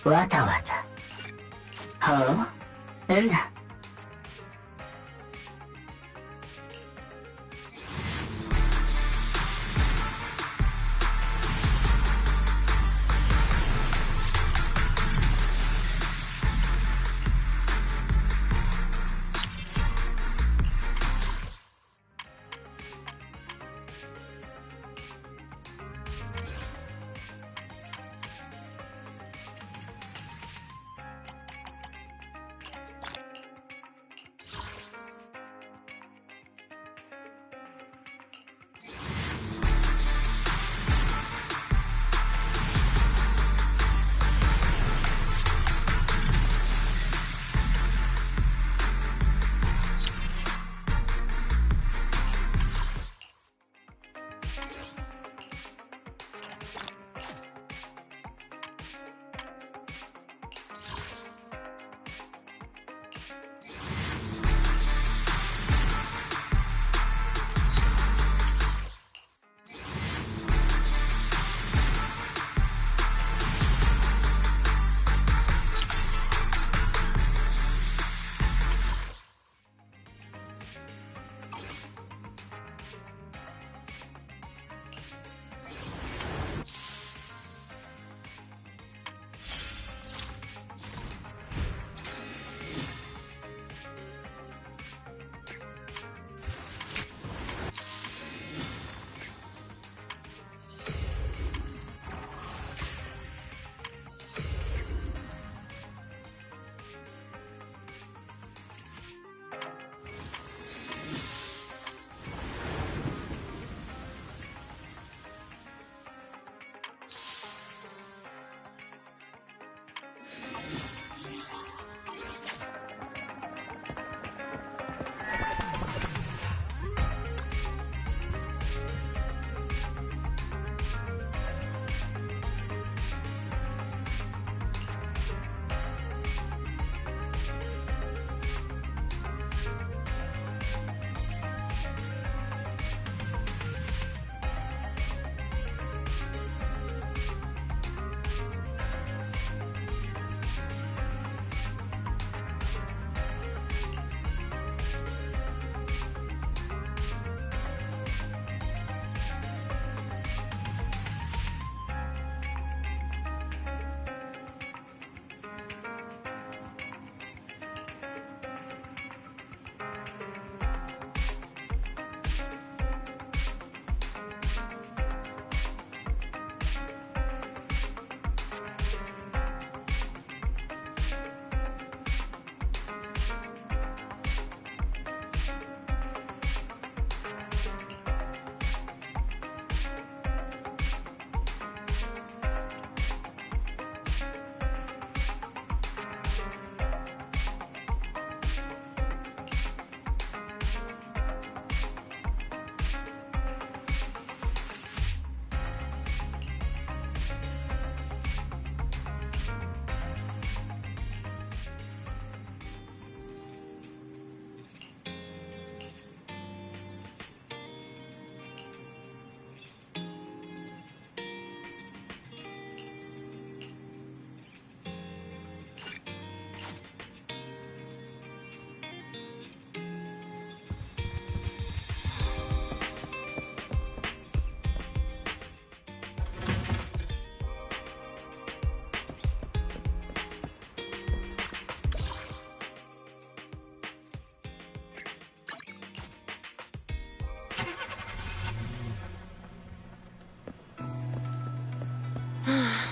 わたわた。はあ？うんだ。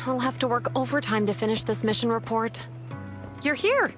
I'll have to work overtime to finish this mission report. You're here!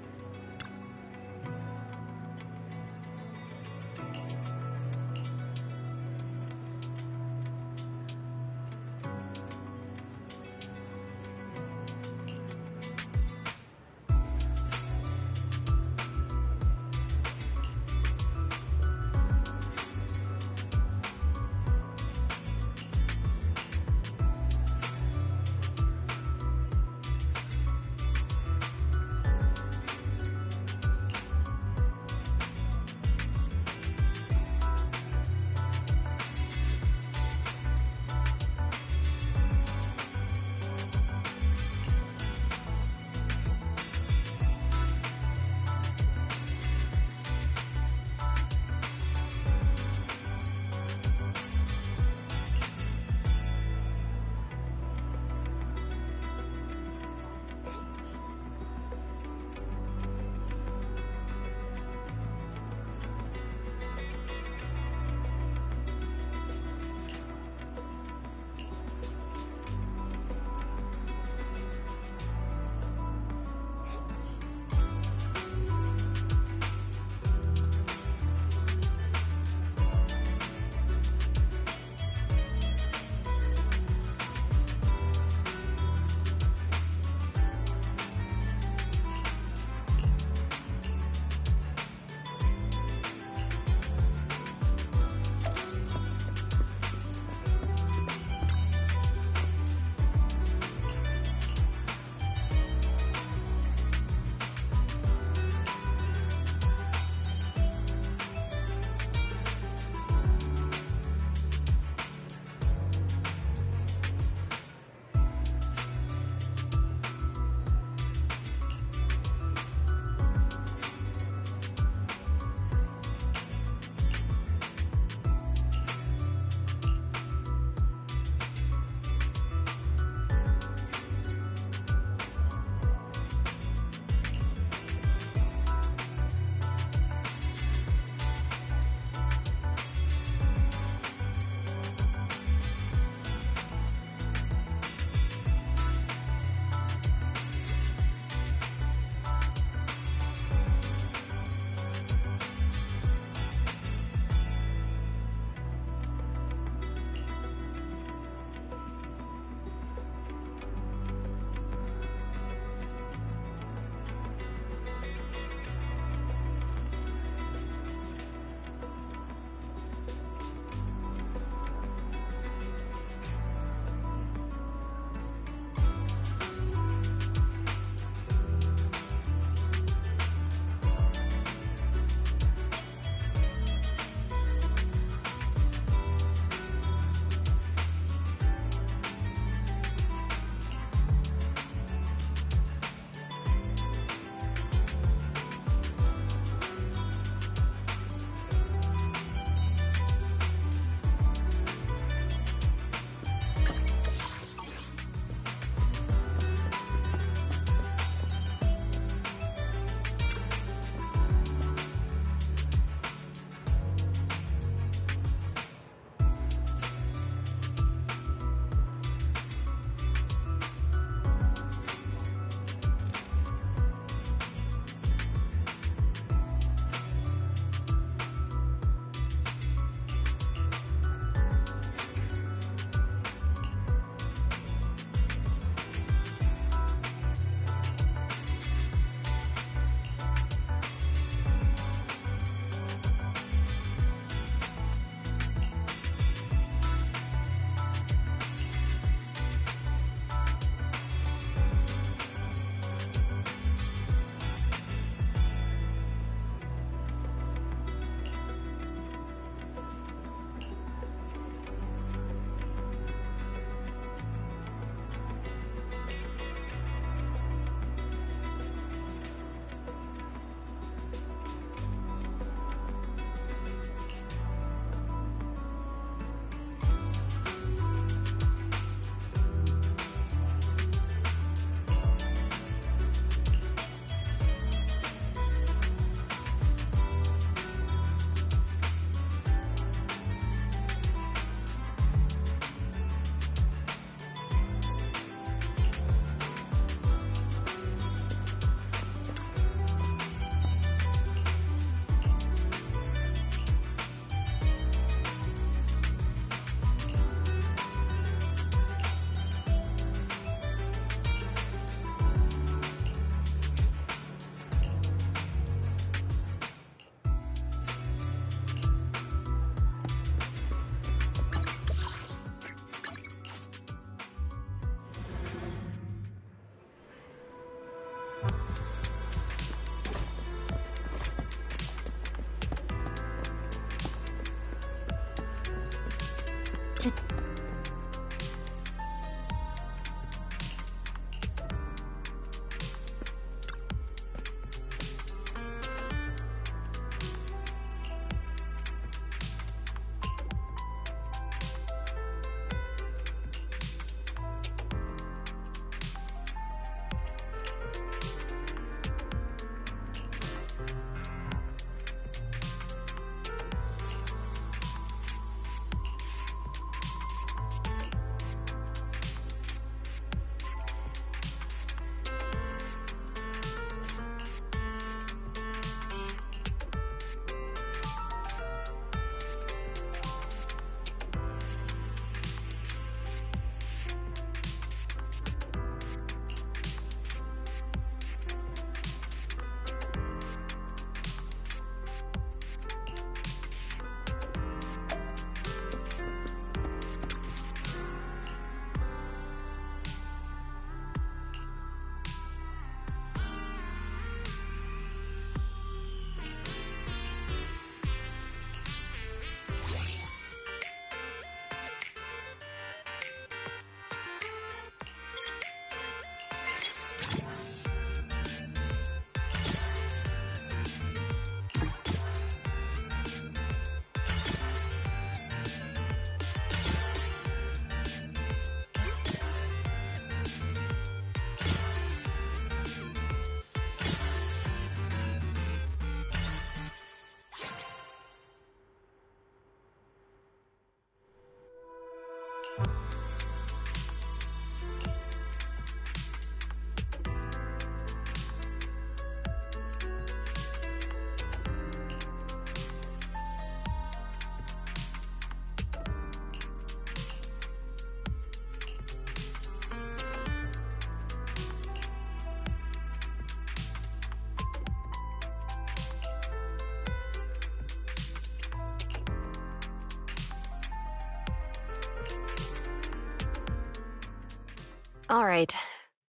All right,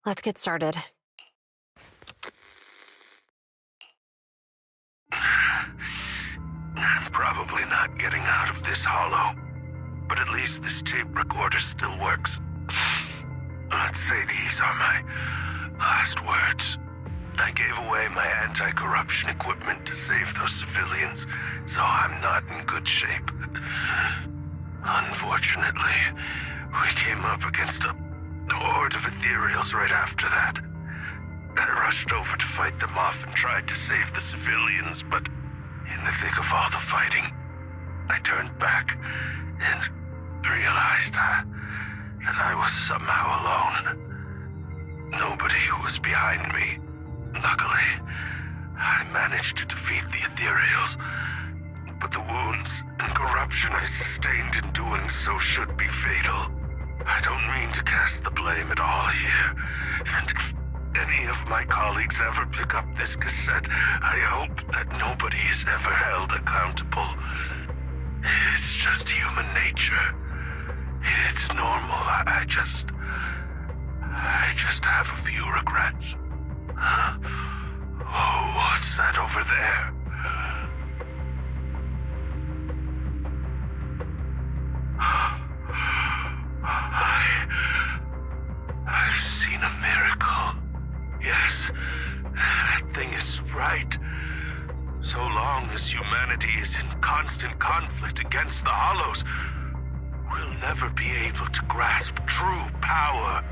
let's get started. I'm probably not getting out of this hollow, but at least this tape recorder still works. Let's say these are my last words. I gave away my anti-corruption equipment to save those civilians, so I'm not in good shape. Unfortunately, we came up against a horde of ethereals right after that. I rushed over to fight them off and tried to save the civilians, but in the thick of all the fighting, I turned back and realized that I was somehow alone. Nobody was behind me. Luckily, I managed to defeat the ethereals, but the wounds and corruption I sustained in doing so should be fatal. I don't mean to cast the blame at all here, and if any of my colleagues ever pick up this cassette, I hope that nobody is ever held accountable. It's just human nature. It's normal. I just have a few regrets. Oh, what's that over there? I've seen a miracle. Yes, that thing is right. So long as humanity is in constant conflict against the Hollows, we'll never be able to grasp true power.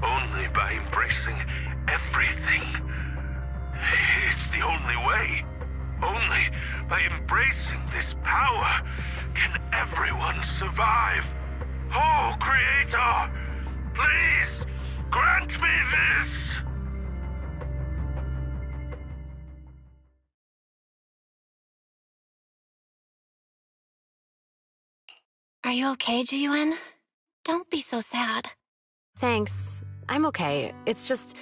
Only by embracing everything. It's the only way. Only by embracing this power can everyone survive. Oh, Creator, please grant me this. Are you okay, Ji-Yuan? Don't be so sad. Thanks. I'm okay. It's just,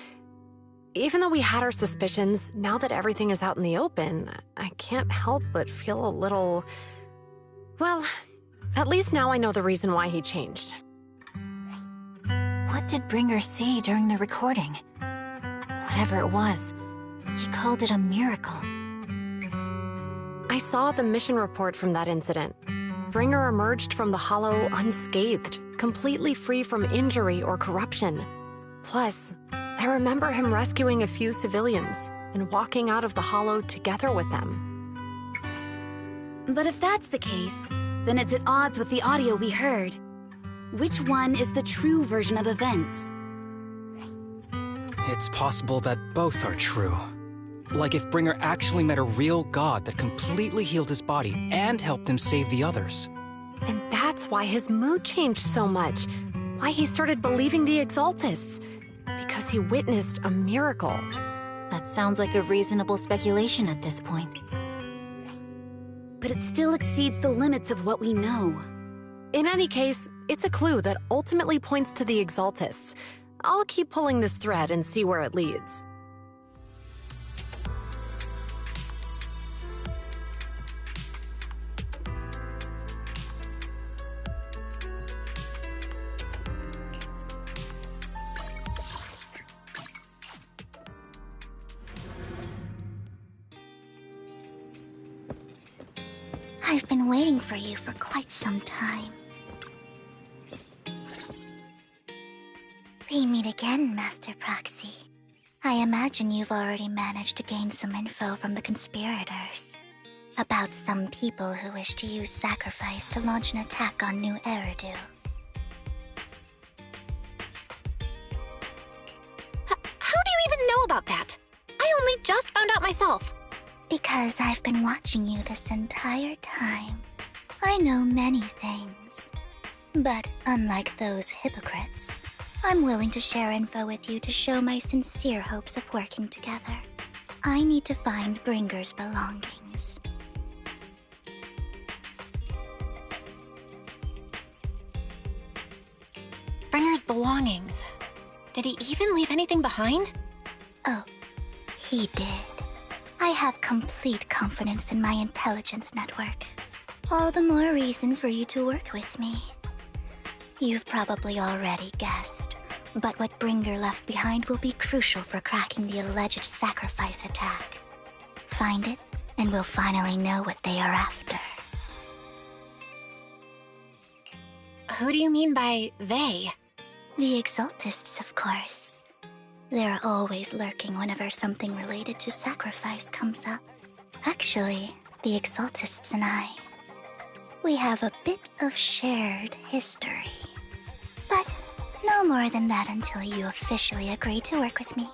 even though we had our suspicions, now that everything is out in the open, I can't help but feel a little... Well, at least now I know the reason why he changed. What did Bringer see during the recording? Whatever it was, he called it a miracle. I saw the mission report from that incident. Bringer emerged from the Hollow unscathed, completely free from injury or corruption. Plus, I remember him rescuing a few civilians and walking out of the Hollow together with them. But if that's the case, then it's at odds with the audio we heard. Which one is the true version of events? It's possible that both are true. Like if Bringer actually met a real god that completely healed his body and helped him save the others. And that's why his mood changed so much. Why he started believing the Exaltists. Because he witnessed a miracle. That sounds like a reasonable speculation at this point. But it still exceeds the limits of what we know. In any case, it's a clue that ultimately points to the Exaltists. I'll keep pulling this thread and see where it leads. I've been waiting for you for quite some time. We meet again, Master Proxy. I imagine you've already managed to gain some info from the conspirators about some people who wish to use sacrifice to launch an attack on New Eridu. How do you even know about that? I only just found out myself. Because I've been watching you this entire time. I know many things. But unlike those hypocrites, I'm willing to share info with you to show my sincere hopes of working together. I need to find Bringer's belongings. Bringer's belongings. Did he even leave anything behind? Oh, he did. I have complete confidence in my intelligence network. All the more reason for you to work with me. You've probably already guessed, but what Bringer left behind will be crucial for cracking the alleged sacrifice attack. Find it, and we'll finally know what they are after. Who do you mean by they? The Exaltists, of course. They're always lurking whenever something related to sacrifice comes up. Actually, the Exaltists and I, we have a bit of shared history. But no more than that until you officially agree to work with me.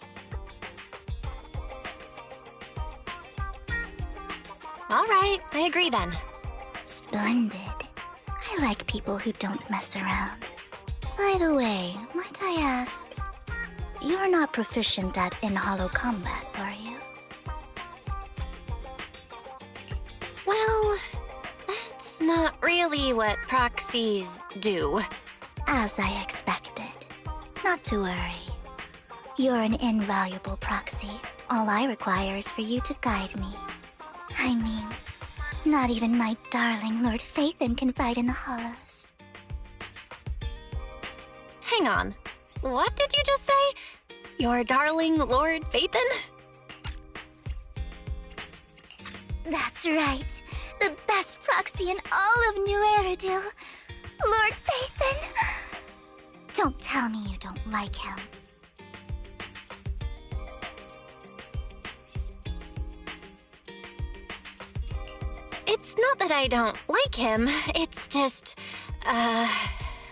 All right, I agree then. Splendid. I like people who don't mess around. By the way, might I ask, you're not proficient at in-hollow combat, are you? Well, that's not really what proxies do. As I expected. Not to worry. You're an invaluable proxy. All I require is for you to guide me. I mean, not even my darling Lord Phaethon can fight in the Hollows. Hang on. What did you just say? Your darling Lord Phaethon? That's right. The best proxy in all of New Eridu. Lord Phaethon. Don't tell me you don't like him. It's not that I don't like him. It's just,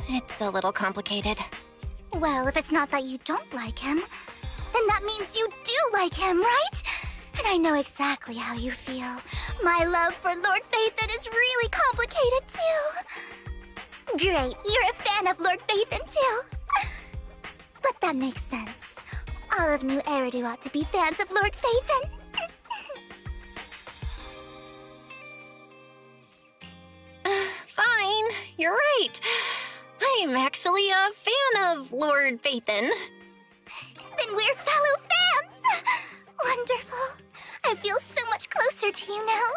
it's a little complicated. Well, if it's not that you don't like him, then that means you do like him, right? And I know exactly how you feel. My love for Lord Phaethon is really complicated, too. Great, you're a fan of Lord Phaethon, too. But that makes sense. All of New Eridu ought to be fans of Lord Phaethon. Fine, you're right. I'm actually a fan of Lord Phaethon. Then we're fellow fans! Wonderful. I feel so much closer to you now.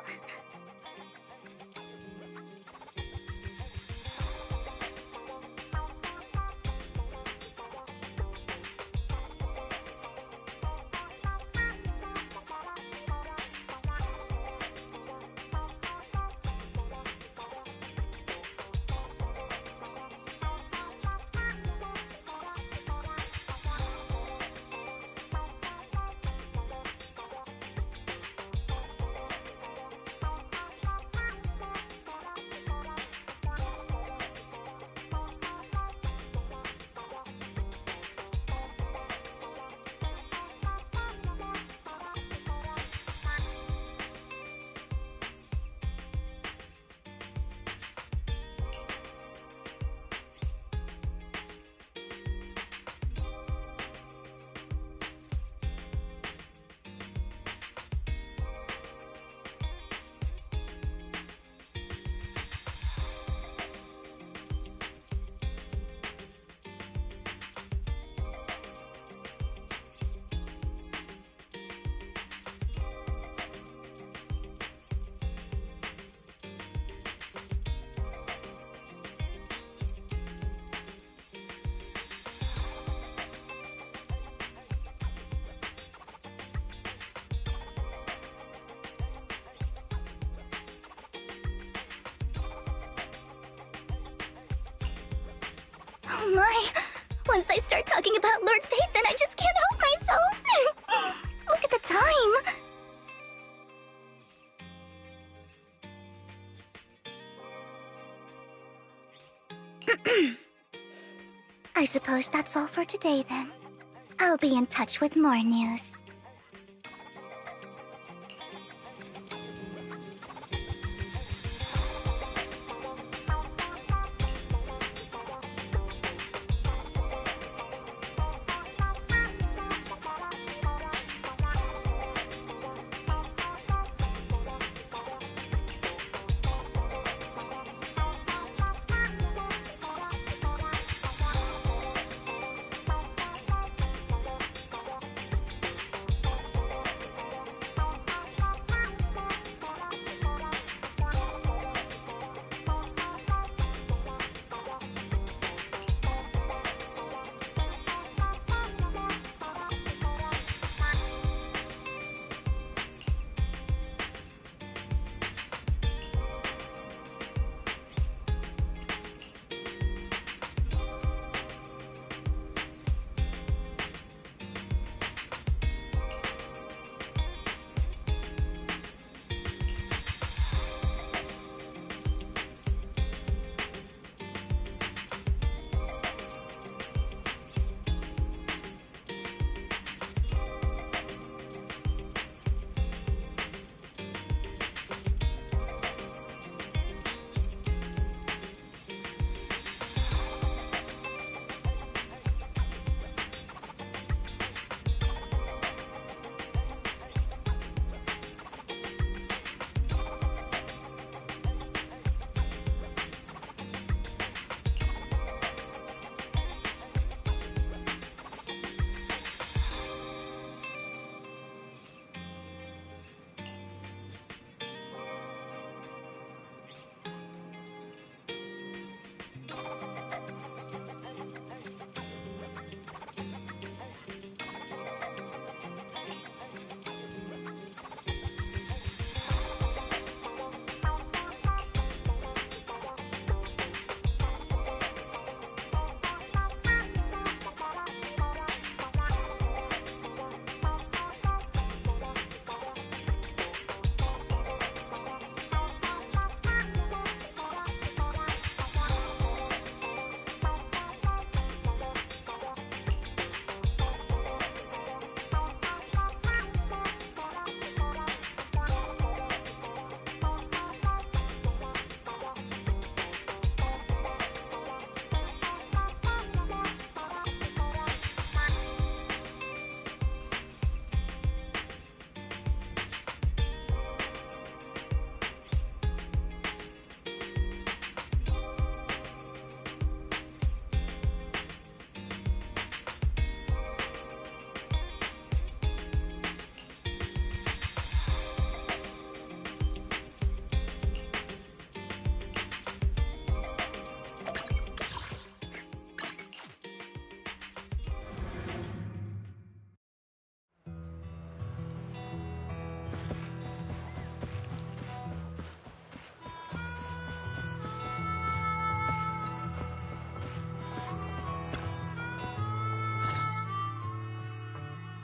Once I start talking about Lord Fate, then I just can't help myself. Look at the time. I suppose that's all for today then. I'll be in touch with more news.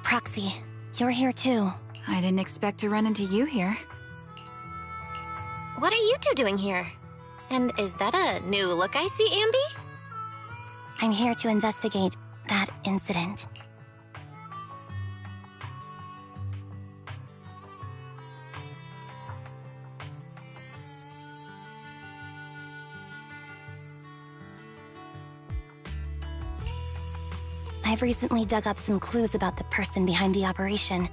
Proxy, you're here too. I didn't expect to run into you here. What are you two doing here? And is that a new look I see, Ambi? I'm here to investigate that incident. I've recently dug up some clues about the person behind the operation,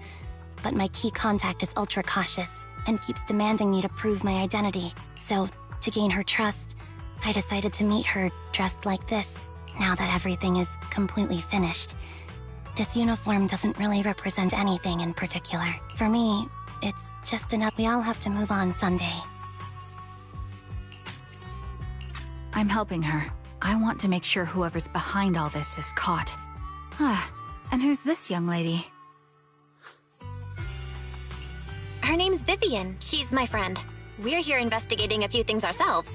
but my key contact is ultra cautious and keeps demanding me to prove my identity. So, to gain her trust, I decided to meet her dressed like this, now that everything is completely finished. This uniform doesn't really represent anything in particular. For me, it's just enough. We all have to move on someday. I'm helping her. I want to make sure whoever's behind all this is caught. And who's this young lady? Her name's Vivian. She's my friend. We're here investigating a few things ourselves.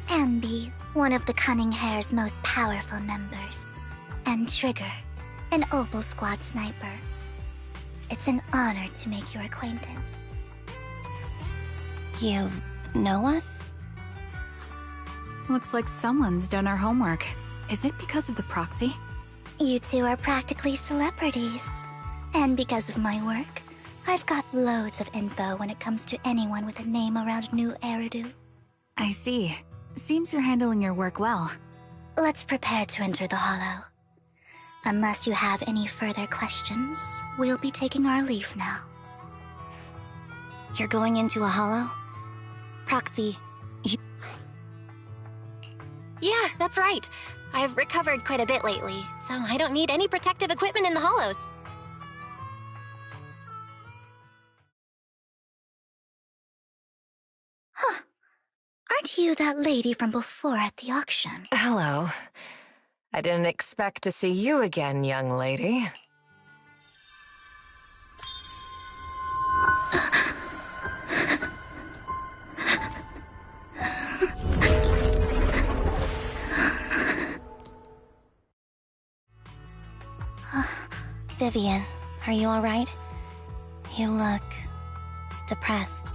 Ambi, one of the Cunning Hair's most powerful members. And Trigger, an Opal Squad sniper. It's an honor to make your acquaintance. You know us? Looks like someone's done our homework. Is it because of the proxy? You two are practically celebrities. And because of my work, I've got loads of info when it comes to anyone with a name around New Eridu. I see. Seems you're handling your work well. Let's prepare to enter the Hollow. Unless you have any further questions, we'll be taking our leave now. You're going into a hollow? Proxy, Yeah, that's right. I've recovered quite a bit lately, so I don't need any protective equipment in the hollows. Huh. Aren't you that lady from before at the auction? Hello. I didn't expect to see you again, young lady. Vivian, are you alright? You look... depressed.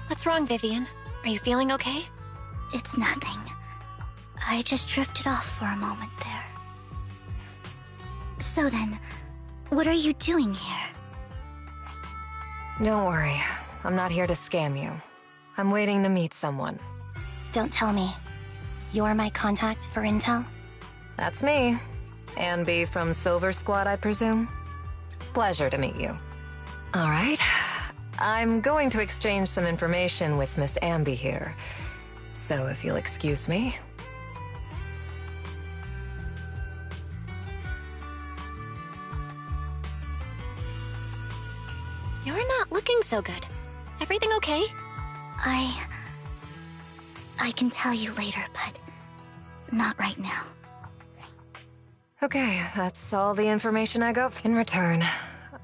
What's wrong, Vivian? Are you feeling okay? It's nothing. I just drifted off for a moment there. So then, what are you doing here? Don't worry. I'm not here to scam you. I'm waiting to meet someone. Don't tell me. You're my contact for intel? That's me. Anby from Silver Squad, I presume? Pleasure to meet you. All right. I'm going to exchange some information with Miss Anby here. So if you'll excuse me. You're not looking so good. Everything okay? I can tell you later, but not right now. Okay, that's all the information I got. In return,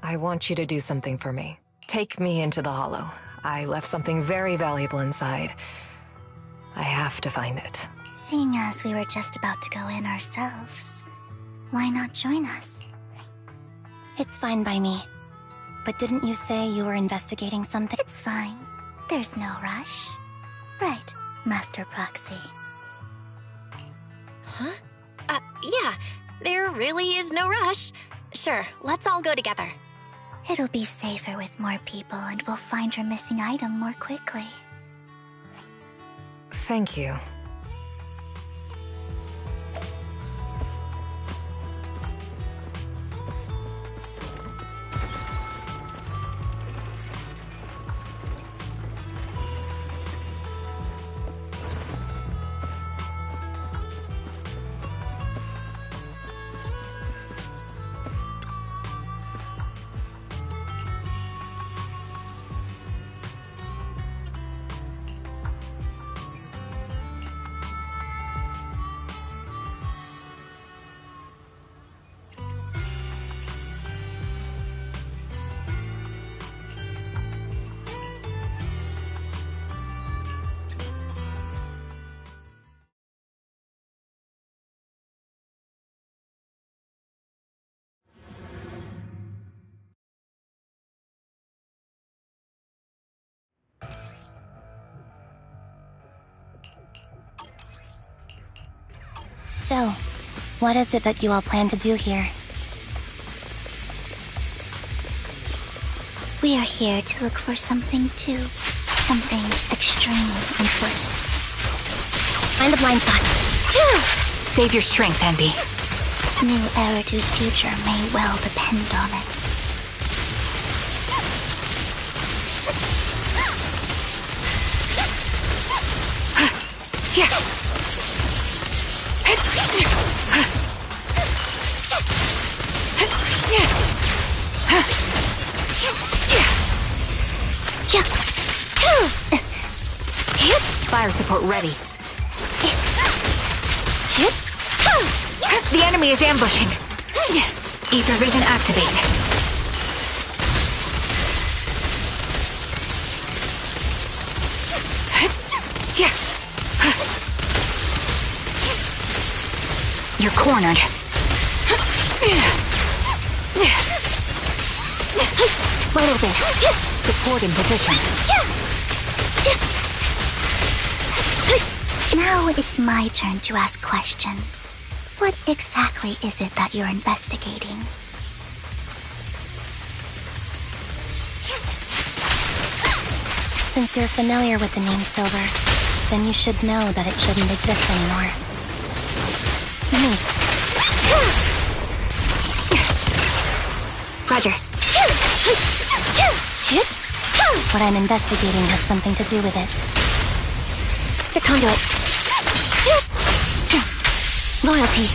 I want you to do something for me. Take me into the Hollow. I left something very valuable inside. I have to find it. Seeing as we were just about to go in ourselves, why not join us? It's fine by me. But didn't you say you were investigating something? It's fine. There's no rush. Right, Master Proxy. Huh? Yeah. There really is no rush. Sure, let's all go together. It'll be safer with more people, and we'll find her missing item more quickly. Thank you. So, what is it that you all plan to do here? We are here to look for something too. Something extremely important. Find a blind spot. Save your strength, Anby. New Eridu's future may well depend on it. Here! Fire support ready. The enemy is ambushing. Ether vision activate. You're cornered. Wide open. Support in position. Now it's my turn to ask questions. What exactly is it that you're investigating? Since you're familiar with the name Silver, then you should know that it shouldn't exist anymore. Me. Roger. What I'm investigating has something to do with it. The conduit. Loyalty.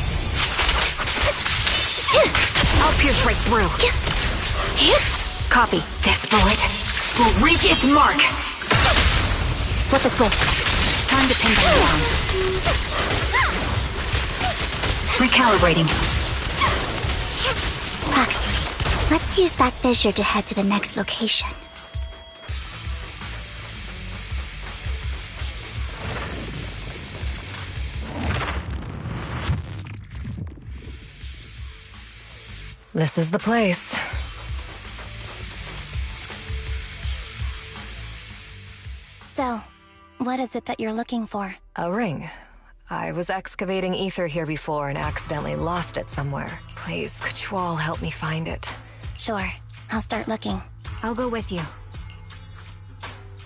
I'll pierce right through. Copy. This bullet will reach its mark. Flip the switch. Time to pin them down. Recalibrating. Proxy, let's use that fissure to head to the next location. This is the place. So, what is it that you're looking for? A ring. I was excavating ether here before and accidentally lost it somewhere. Please, could you all help me find it? Sure, I'll start looking. I'll go with you.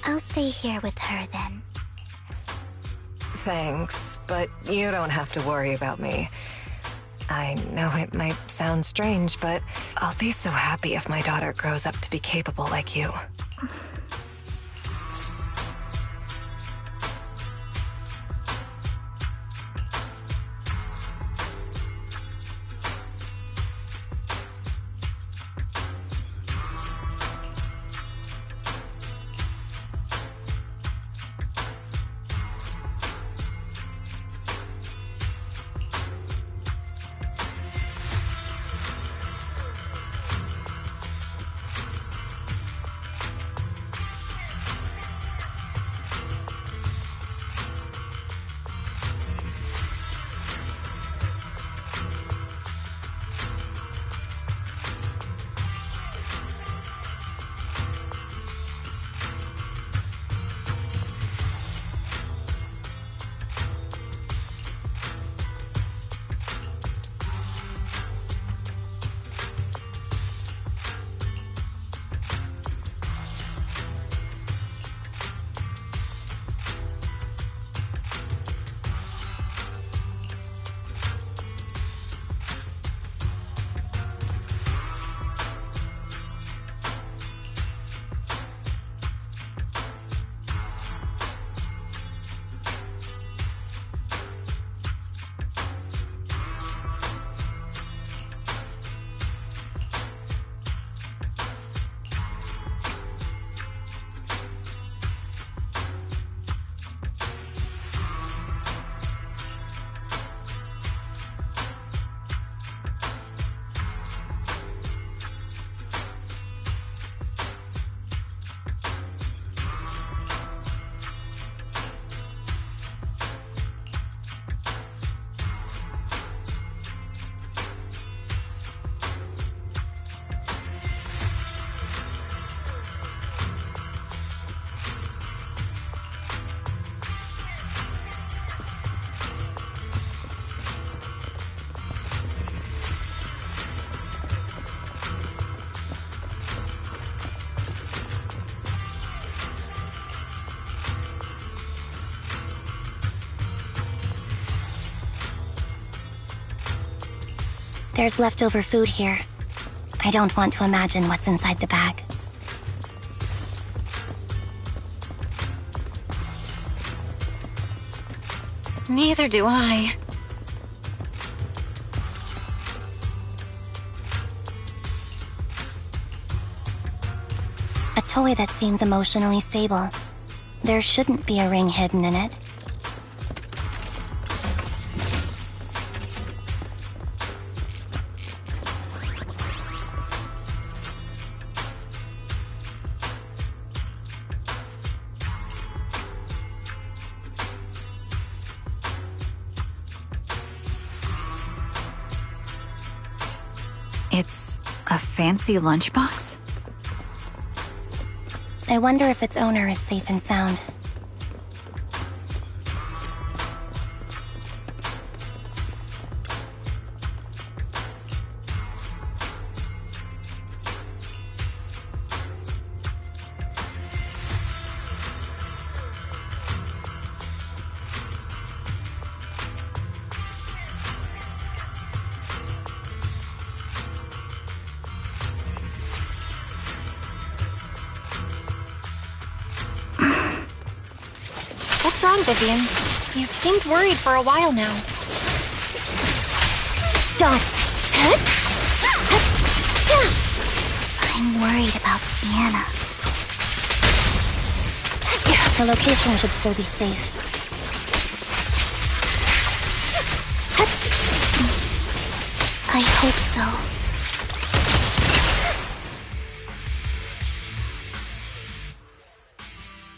I'll stay here with her then. Thanks, but you don't have to worry about me. I know it might sound strange, but I'll be so happy if my daughter grows up to be capable like you. There's leftover food here. I don't want to imagine what's inside the bag. Neither do I. A toy that seems emotionally stable. There shouldn't be a ring hidden in it. It's a fancy lunchbox? I wonder if its owner is safe and sound. What's wrong, Vivian? You've seemed worried for a while now. Dot. I'm worried about Sienna. The location should still be safe. I hope so.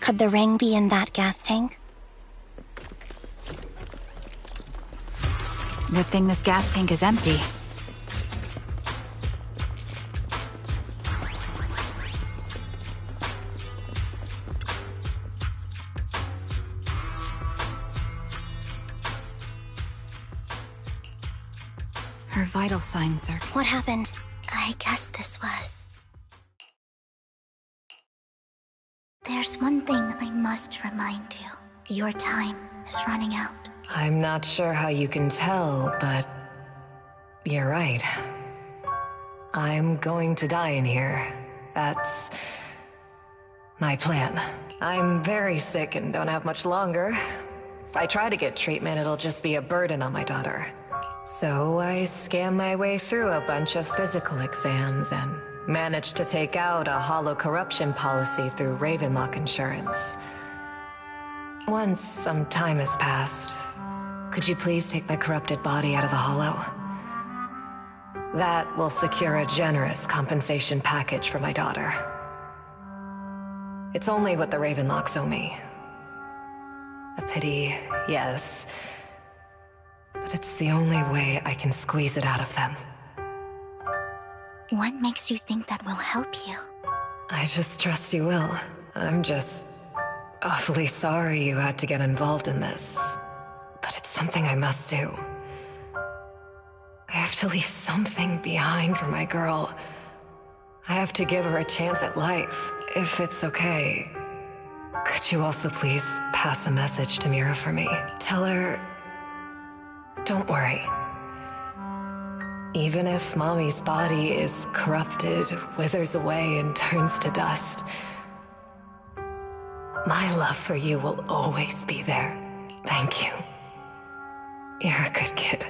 Could the ring be in that gas tank? Good thing this gas tank is empty. Her vital signs are... What happened? I guess this was... There's one thing I must remind you. Your time is running out. I'm not sure how you can tell, but you're right. I'm going to die in here. That's my plan. I'm very sick and don't have much longer. If I try to get treatment, it'll just be a burden on my daughter. So I scam my way through a bunch of physical exams and managed to take out a hollow corruption policy through Ravenlock Insurance. Once some time has passed, could you please take my corrupted body out of the hollow? That will secure a generous compensation package for my daughter. It's only what the Ravenlocks owe me. A pity, yes. But it's the only way I can squeeze it out of them. What makes you think that will help you? I just trust you will. I'm just awfully sorry you had to get involved in this. But it's something I must do. I have to leave something behind for my girl. I have to give her a chance at life. If it's okay, could you also please pass a message to Mira for me? Tell her, don't worry. Even if Mommy's body is corrupted, withers away, and turns to dust, my love for you will always be there. Thank you. You're a good kid.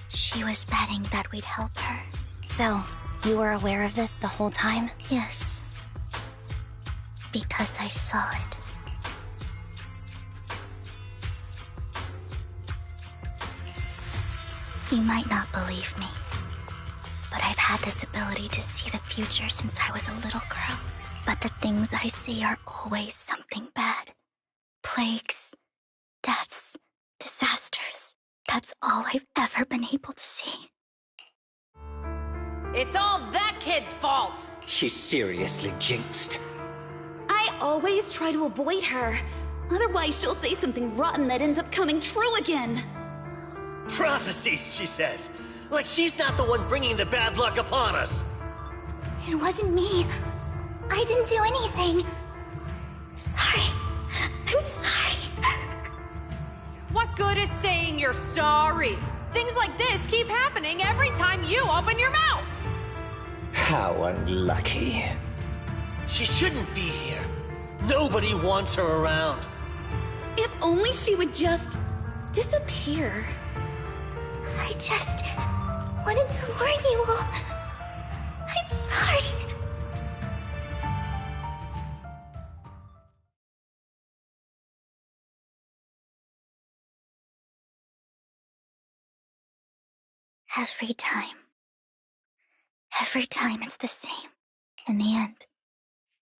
She was betting that we'd help her. So, you were aware of this the whole time? Yes. Because I saw it. You might not believe me, but I've had this ability to see the future since I was a little girl. But the things I see are always something bad. Plagues, deaths, disasters. That's all I've ever been able to see. It's all that kid's fault! She's seriously jinxed. I always try to avoid her. Otherwise, she'll say something rotten that ends up coming true again. Prophecies, she says. Like she's not the one bringing the bad luck upon us. It wasn't me. I didn't do anything. Sorry. I'm sorry. What good is saying you're sorry? Things like this keep happening every time you open your mouth! How unlucky. She shouldn't be here. Nobody wants her around. If only she would just disappear. I just wanted to warn you all. I'm sorry. Every time it's the same. In the end,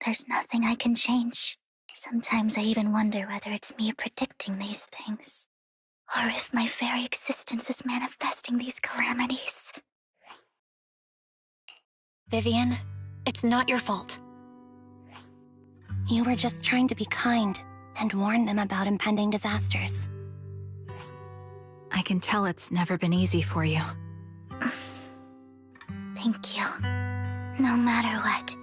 there's nothing I can change. Sometimes I even wonder whether it's me predicting these things. or if my very existence is manifesting these calamities. Vivian, it's not your fault. You were just trying to be kind and warn them about impending disasters. I can tell it's never been easy for you. Thank you. No matter what.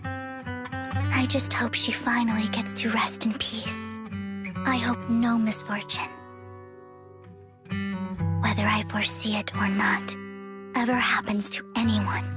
I just hope she finally gets to rest in peace. I hope no misfortune, whether I foresee it or not, ever happens to anyone.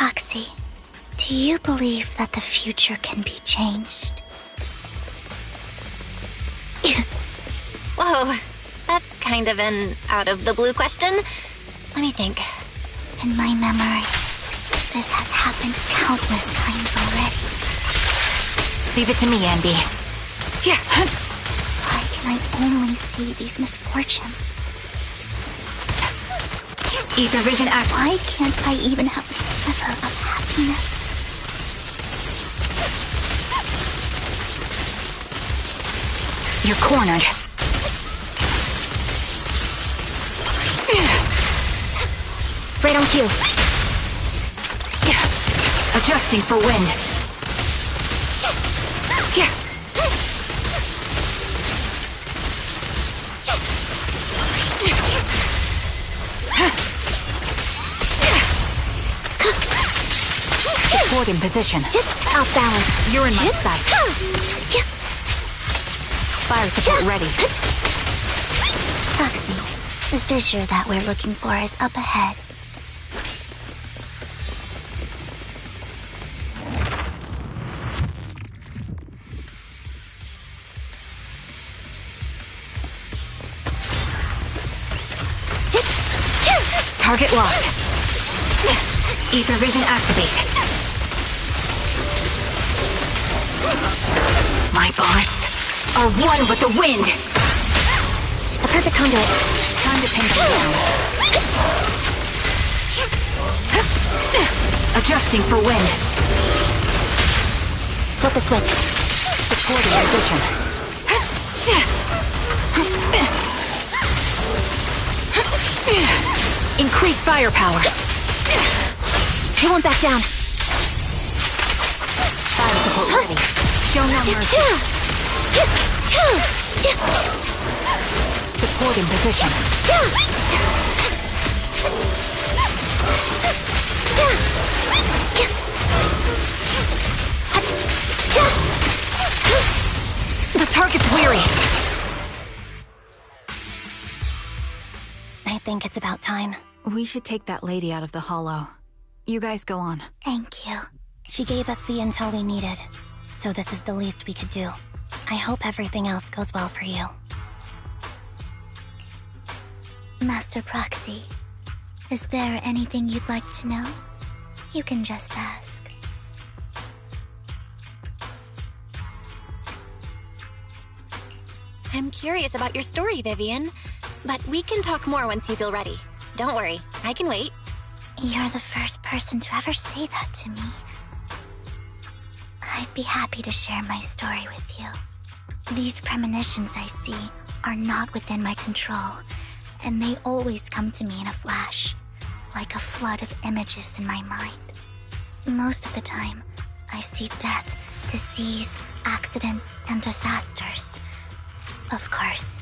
Roxy, do you believe that the future can be changed? Whoa, that's kind of an out-of-the-blue question. Let me think. In my memory, this has happened countless times already. Leave it to me, Anby. Here. Why can I only see these misfortunes? Ether Vision Act. Why can't I even have a sliver of happiness? You're cornered. Right on cue. Adjusting for wind. Support in position. Off balance. You're in my sight. Fire support ready. Roxy, the fissure that we're looking for is up ahead. Target locked. Ether Vision activate. My bullets are one with the wind. A perfect conduit. Time to pin them down. Adjusting for wind. Flip the switch. Supporting position. Increase firepower. He won't back down. Fire support ready. Show no mercy. Support in position. think it's about time. We should take that lady out of the hollow. You guys go on. Thank you. She gave us the intel we needed, so this is the least we could do. I hope everything else goes well for you. Master Proxy, is there anything you'd like to know? You can just ask. I'm curious about your story, Vivian. But we can talk more once you feel ready. Don't worry, I can wait. You're the first person to ever say that to me. I'd be happy to share my story with you. These premonitions I see are not within my control, and they always come to me in a flash, like a flood of images in my mind. Most of the time, I see death, disease, accidents, and disasters. Of course,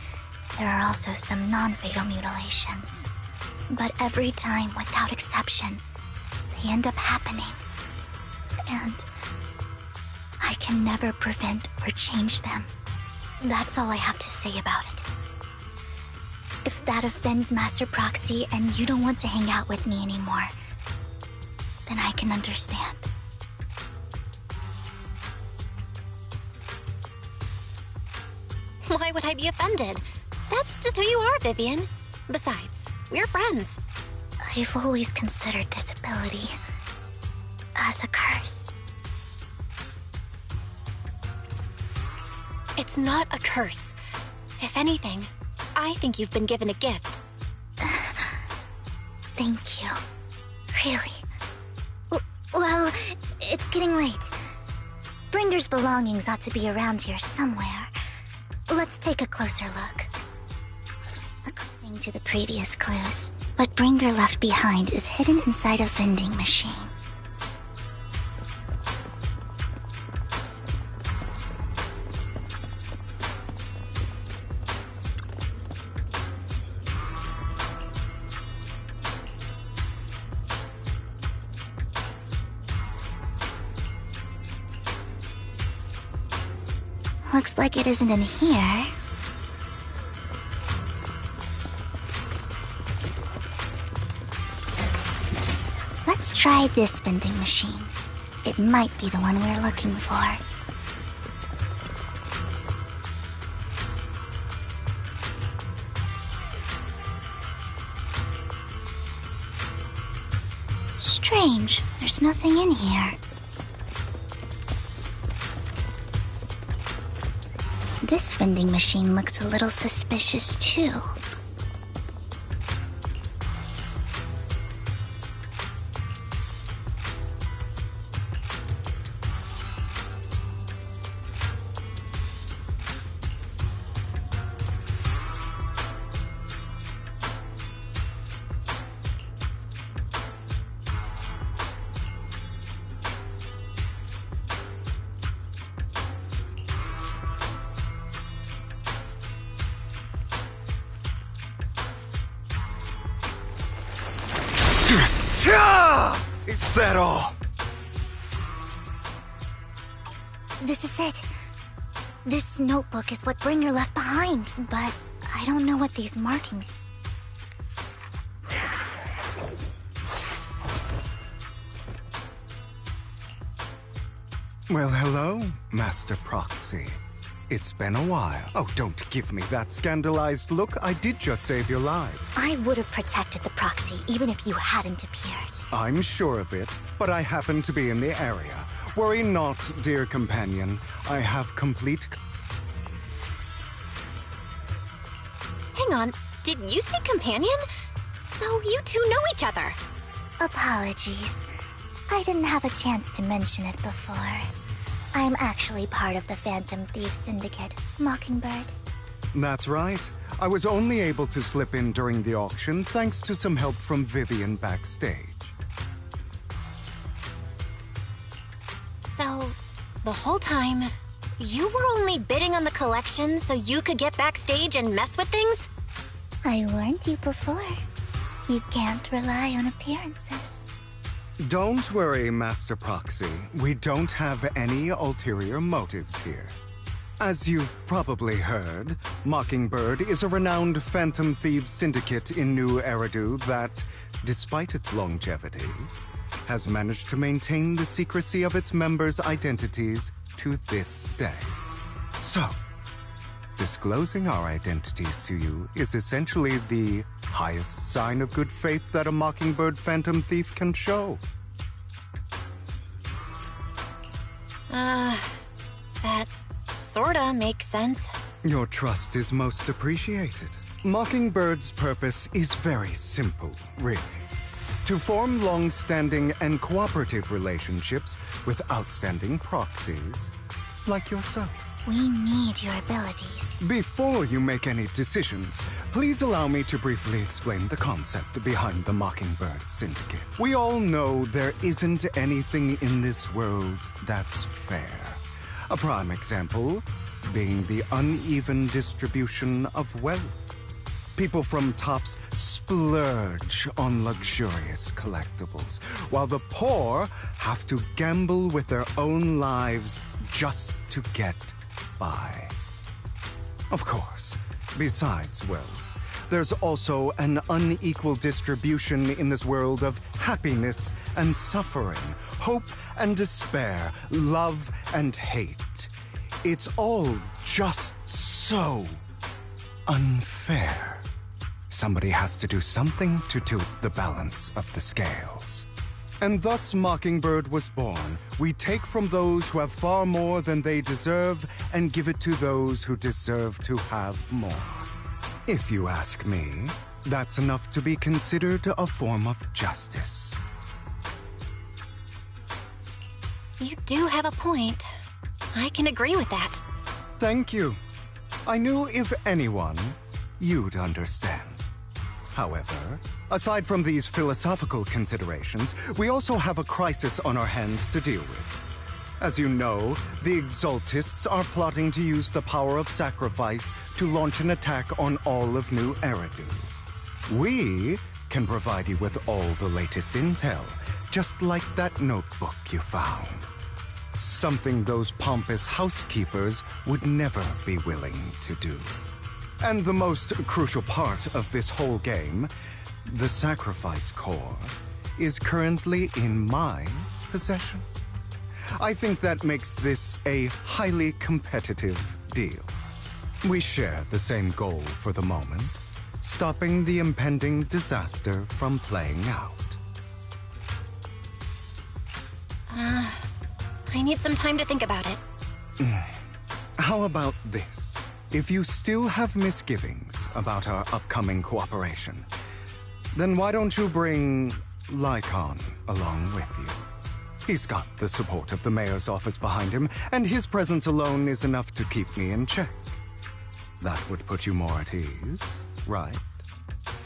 there are also some non-fatal mutilations. But every time, without exception, they end up happening. And I can never prevent or change them. That's all I have to say about it. If that offends Master Proxy and you don't want to hang out with me anymore, then I can understand. Why would I be offended? That's just who you are, Vivian. Besides, we're friends. I've always considered this ability as a curse. It's not a curse. If anything, I think you've been given a gift. Thank you. Really. Well, it's getting late. Bringer's belongings ought to be around here somewhere. Let's take a closer look. According to the previous clues, what Bringer left behind is hidden inside a vending machine. Looks like it isn't in here. Let's try this vending machine. It might be the one we're looking for. Strange, there's nothing in here. This vending machine looks a little suspicious, too. Is that all? This is it. This notebook is what Bringer left behind, but I don't know what these markings... Well, hello, Master Proxy. It's been a while. Oh, don't give me that scandalized look. I did just save your lives. I would have protected the Proxy even if you hadn't appeared. I'm sure of it, but I happen to be in the area. Worry not, dear companion. I have complete... Hang on, did you say companion? So you two know each other? Apologies. I didn't have a chance to mention it before. I'm actually part of the Phantom Thieves Syndicate, Mockingbird. That's right. I was only able to slip in during the auction thanks to some help from Vivian backstage. So, the whole time, you were only bidding on the collection so you could get backstage and mess with things? I warned you before. You can't rely on appearances. Don't worry, Master Proxy. We don't have any ulterior motives here. As you've probably heard, Mockingbird is a renowned Phantom Thieves syndicate in New Eridu that, despite its longevity, has managed to maintain the secrecy of its members' identities to this day. So, disclosing our identities to you is essentially the highest sign of good faith that a Mockingbird Phantom Thief can show. That sorta makes sense. Your trust is most appreciated. Mockingbird's purpose is very simple, really. To form long-standing and cooperative relationships with outstanding proxies, like yourself. We need your abilities. Before you make any decisions, please allow me to briefly explain the concept behind the Mockingbird Syndicate. We all know there isn't anything in this world that's fair. A prime example being the uneven distribution of wealth. People from tops splurge on luxurious collectibles, while the poor have to gamble with their own lives just to get by. Of course, besides wealth, there's also an unequal distribution in this world of happiness and suffering, hope and despair, love and hate. It's all just so unfair. Somebody has to do something to tilt the balance of the scales. And thus Mockingbird was born. We take from those who have far more than they deserve and give it to those who deserve to have more. If you ask me, that's enough to be considered a form of justice. You do have a point. I can agree with that. Thank you. I knew if anyone, you'd understand. However, aside from these philosophical considerations, we also have a crisis on our hands to deal with. As you know, the Exaltists are plotting to use the power of sacrifice to launch an attack on all of New Eridu. We can provide you with all the latest intel, just like that notebook you found. Something those pompous housekeepers would never be willing to do. And the most crucial part of this whole game, the sacrifice core, is currently in my possession. I think that makes this a highly competitive deal. We share the same goal for the moment, stopping the impending disaster from playing out. I need some time to think about it. How about this? If you still have misgivings about our upcoming cooperation, then why don't you bring Lycon along with you? He's got the support of the mayor's office behind him, and his presence alone is enough to keep me in check. That would put you more at ease, right?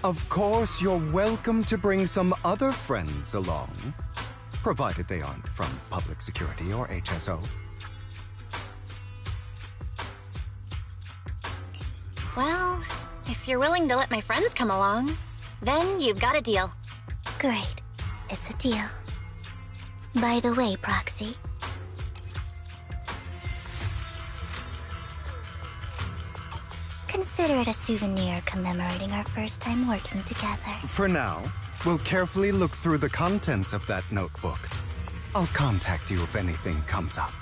Of course, you're welcome to bring some other friends along, provided they aren't from Public Security or HSO. Well, if you're willing to let my friends come along, then you've got a deal. Great. It's a deal. By the way, Proxy. Consider it a souvenir commemorating our first time working together. For now, we'll carefully look through the contents of that notebook. I'll contact you if anything comes up.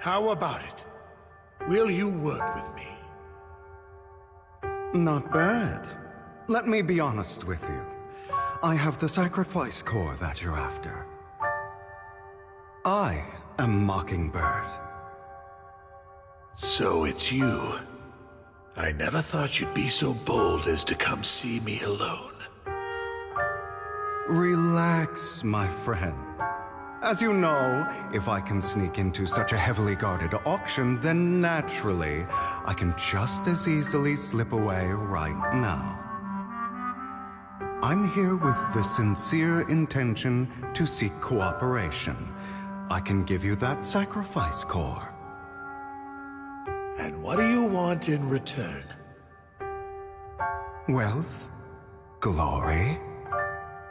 How about it? Will you work with me? Not bad. Let me be honest with you. I have the sacrifice core that you're after. I am Mockingbird. So it's you. I never thought you'd be so bold as to come see me alone. Relax, my friend. As you know, if I can sneak into such a heavily guarded auction, then naturally, I can just as easily slip away right now. I'm here with the sincere intention to seek cooperation. I can give you that sacrifice core. And what do you want in return? Wealth, glory,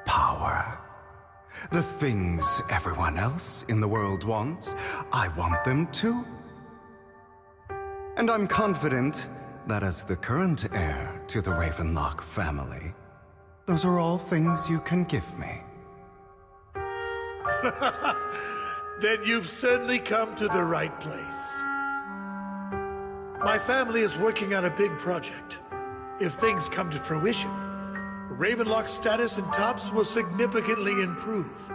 power. The things everyone else in the world wants, I want them too. And I'm confident that as the current heir to the Ravenlock family, those are all things you can give me. Then you've certainly come to the right place. My family is working on a big project. If things come to fruition, Ravenlock's status in Tops will significantly improve.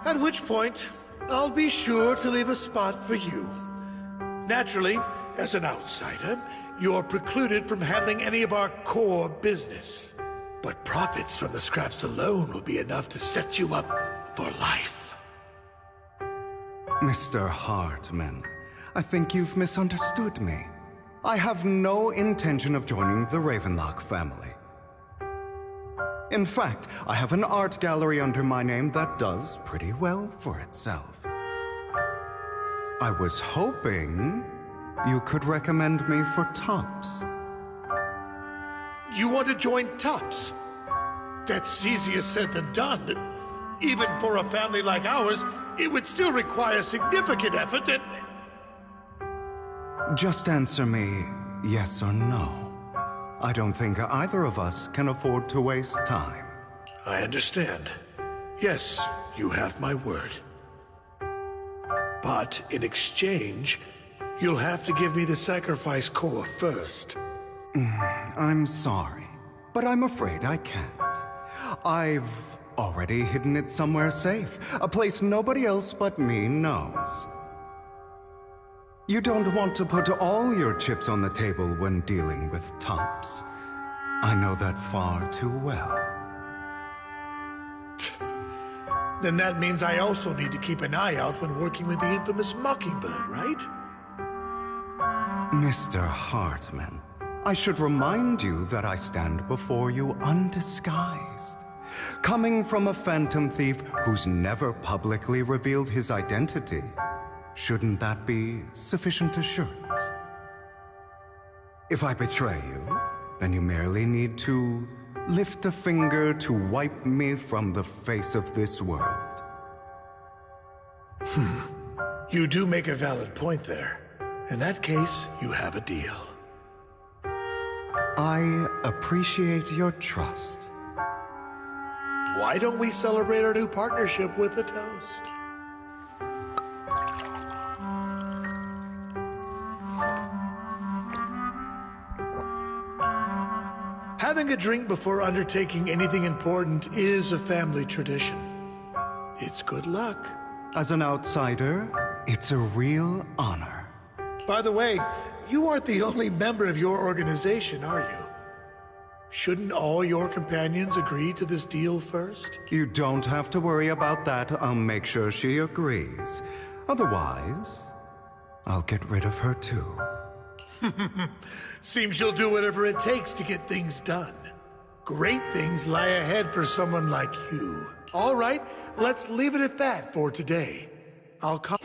At which point, I'll be sure to leave a spot for you. Naturally, as an outsider, you're precluded from handling any of our core business. But profits from the scraps alone will be enough to set you up for life. Mr. Hartman, I think you've misunderstood me. I have no intention of joining the Ravenlock family. In fact, I have an art gallery under my name that does pretty well for itself. I was hoping you could recommend me for Tops. You want to join Tops? That's easier said than done. Even for a family like ours, it would still require significant effort and... Just answer me yes or no. I don't think either of us can afford to waste time. I understand. Yes, you have my word. But in exchange, you'll have to give me the sacrifice core first. I'm sorry, but I'm afraid I can't. I've already hidden it somewhere safe, a place nobody else but me knows. You don't want to put all your chips on the table when dealing with Tops. I know that far too well. Then that means I also need to keep an eye out when working with the infamous Mockingbird, right? Mr. Hartman, I should remind you that I stand before you undisguised. Coming from a phantom thief who's never publicly revealed his identity, shouldn't that be sufficient assurance? If I betray you, then you merely need to lift a finger to wipe me from the face of this world. You do make a valid point there. In that case, you have a deal. I appreciate your trust. Why don't we celebrate our new partnership with a toast? Having a drink before undertaking anything important is a family tradition. It's good luck. As an outsider, it's a real honor. By the way, you aren't the only member of your organization, are you? Shouldn't all your companions agree to this deal first? You don't have to worry about that. I'll make sure she agrees. Otherwise, I'll get rid of her too. Seems you'll do whatever it takes to get things done. Great things lie ahead for someone like you. All right, let's leave it at that for today. I'll call...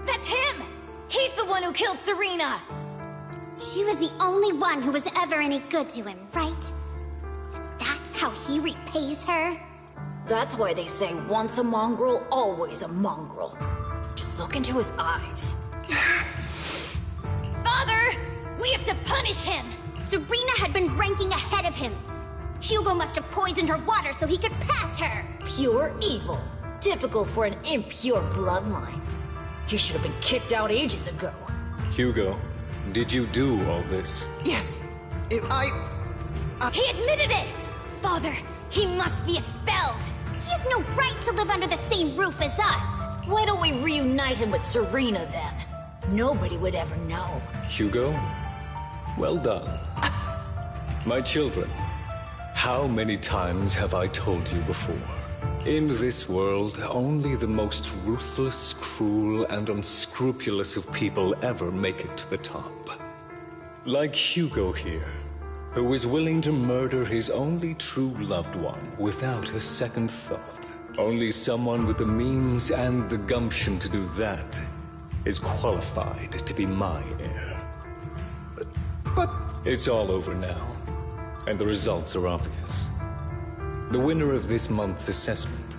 That's him! He's the one who killed Serena! She was the only one who was ever any good to him, right? That's how he repays her? That's why they say once a mongrel, always a mongrel. Just look into his eyes. Father! We have to punish him! Serena had been ranking ahead of him. Hugo must have poisoned her water so he could pass her. Pure evil. Typical for an impure bloodline. You should have been kicked out ages ago. Hugo, did you do all this? Yes. He admitted it! Father, he must be expelled! He has no right to live under the same roof as us! Why don't we reunite him with Serena then? Nobody would ever know. Hugo, well done. My children, how many times have I told you before? In this world, only the most ruthless, cruel, and unscrupulous of people ever make it to the top. Like Hugo here, who was willing to murder his only true loved one without a second thought. Only someone with the means and the gumption to do that is qualified to be my heir. But... It's all over now, and the results are obvious. The winner of this month's assessment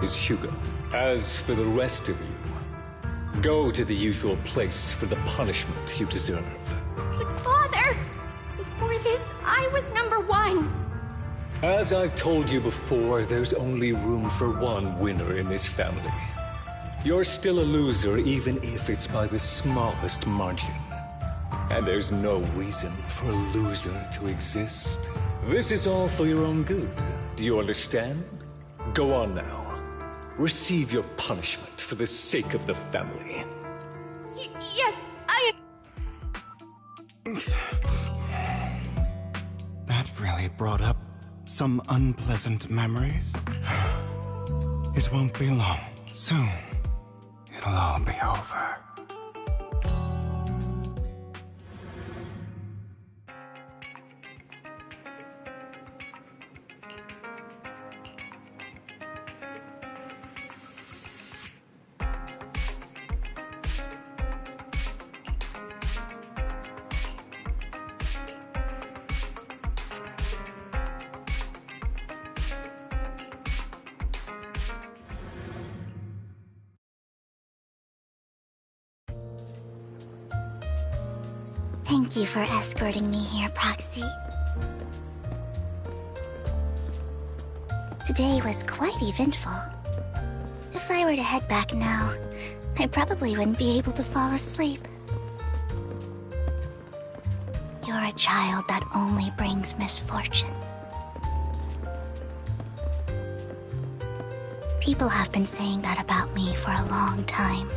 is Hugo. As for the rest of you, go to the usual place for the punishment you deserve. But Father, before this, I was number one. As I've told you before, there's only room for one winner in this family. You're still a loser, even if it's by the smallest margin. And there's no reason for a loser to exist. This is all for your own good. Do you understand? Go on now. Receive your punishment for the sake of the family. Yes, I... That really brought up some unpleasant memories. It won't be long. Soon, it'll all be over. Thank you for escorting me here, Proxy. Today was quite eventful. If I were to head back now, I probably wouldn't be able to fall asleep. You're a child that only brings misfortune. People have been saying that about me for a long time.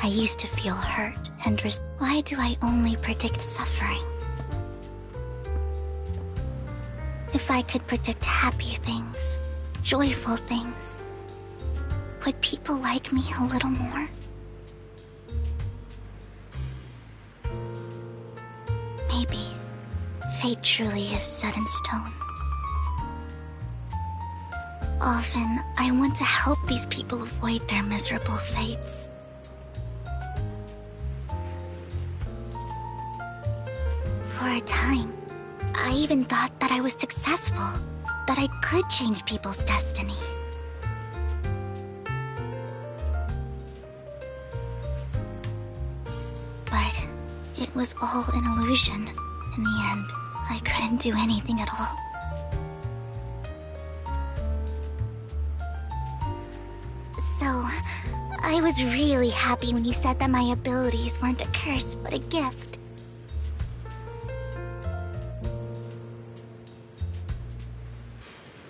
I used to feel hurt and why do I only predict suffering? If I could predict happy things, joyful things, would people like me a little more? Maybe fate truly is set in stone. Often, I want to help these people avoid their miserable fates. For a time, I even thought that I was successful, that I could change people's destiny. But it was all an illusion. In the end, I couldn't do anything at all. So, I was really happy when you said that my abilities weren't a curse, but a gift.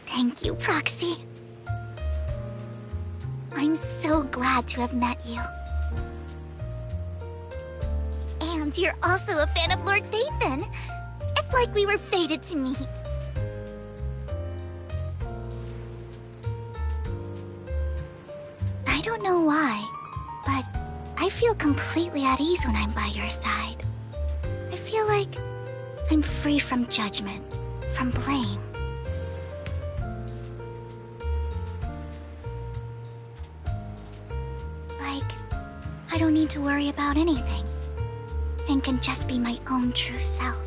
Thank you, Proxy. I'm so glad to have met you. And you're also a fan of Lord Phaethon. It's like we were fated to meet. I don't know why, but I feel completely at ease when I'm by your side. I feel like I'm free from judgment, from blame. I don't need to worry about anything, and can just be my own true self.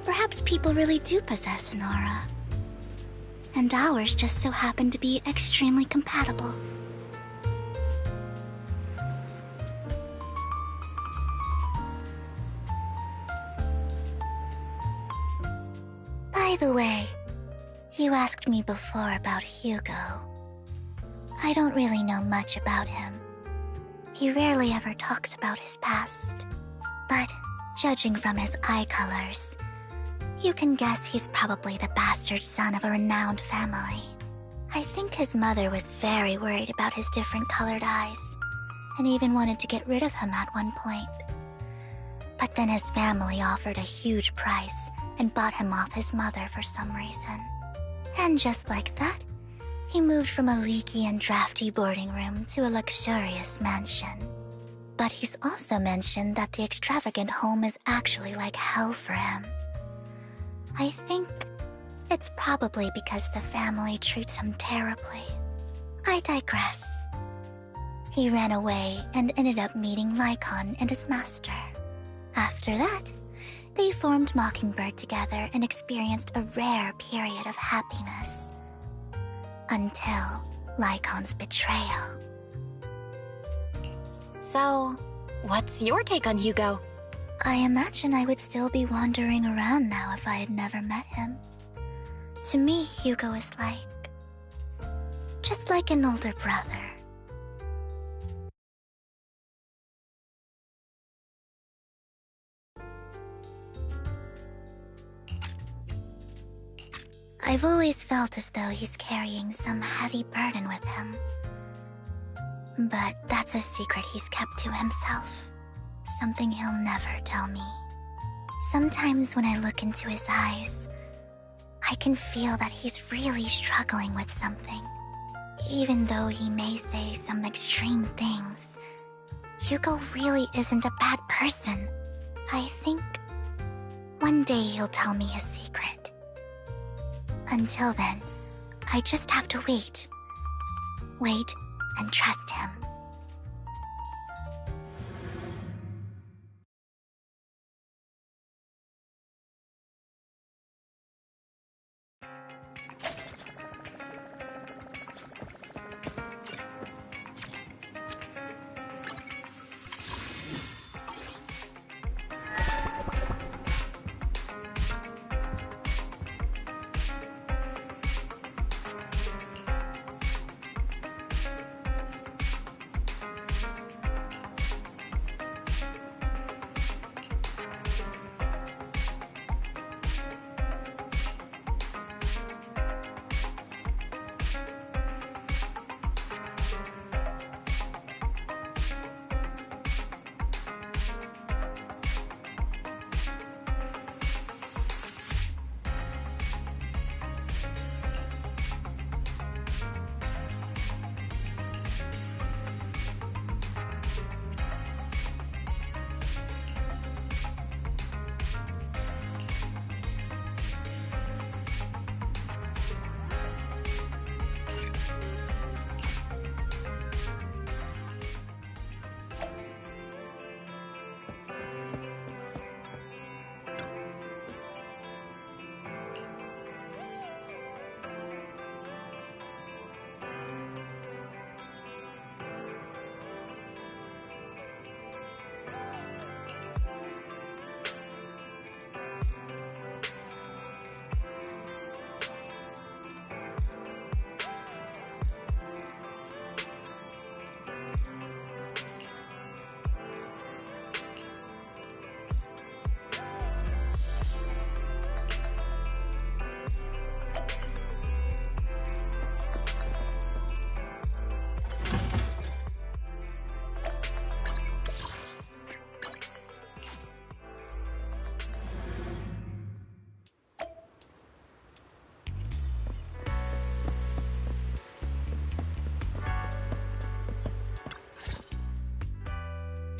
Perhaps people really do possess an aura, and ours just so happen to be extremely compatible. the way, you asked me before about Hugo. I don't really know much about him. He rarely ever talks about his past. But, judging from his eye colors, you can guess he's probably the bastard son of a renowned family. I think his mother was very worried about his different colored eyes, and even wanted to get rid of him at one point. But then his family offered a huge price and bought him off his mother for some reason. And just like that, he moved from a leaky and drafty boarding room to a luxurious mansion. But he's also mentioned that the extravagant home is actually like hell for him. I think it's probably because the family treats him terribly. I digress. He ran away and ended up meeting Lycon and his master. After that, they formed Mockingbird together and experienced a rare period of happiness. Until Lycon's betrayal. So, what's your take on Hugo? I imagine I would still be wandering around now if I had never met him. To me, Hugo is just like an older brother. I've always felt as though he's carrying some heavy burden with him. But that's a secret he's kept to himself. Something he'll never tell me. Sometimes when I look into his eyes, I can feel that he's really struggling with something. Even though he may say some extreme things, Hugo really isn't a bad person. I think one day he'll tell me his secret. Until then, I just have to wait. Wait and trust him.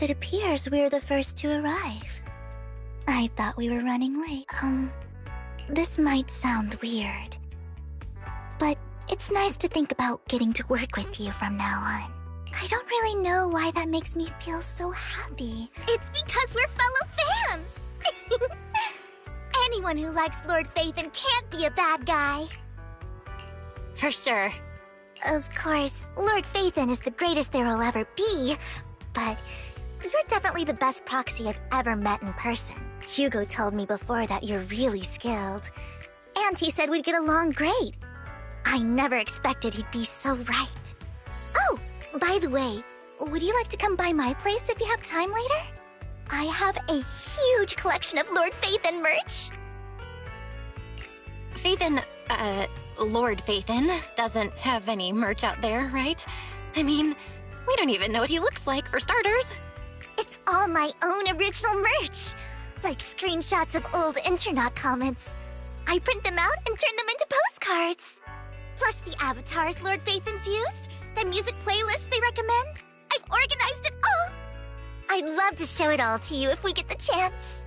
It appears we're the first to arrive. I thought we were running late. This might sound weird, but it's nice to think about getting to work with you from now on. I don't really know why that makes me feel so happy. It's because we're fellow fans! Anyone who likes Lord Phaethon can't be a bad guy. For sure. Of course, Lord Phaethon is the greatest there will ever be, but you're definitely the best proxy I've ever met in person. Hugo told me before that you're really skilled. And he said we'd get along great. I never expected he'd be so right. Oh, by the way, would you like to come by my place if you have time later? I have a huge collection of Lord Phaethon merch. Phaethon, Lord Phaethon doesn't have any merch out there, right? I mean, we don't even know what he looks like, for starters. It's all my own original merch. Like screenshots of old Internet comments. I print them out and turn them into postcards. Plus the avatars Lord Phaethon's used, the music playlists they recommend. I've organized it all. I'd love to show it all to you if we get the chance.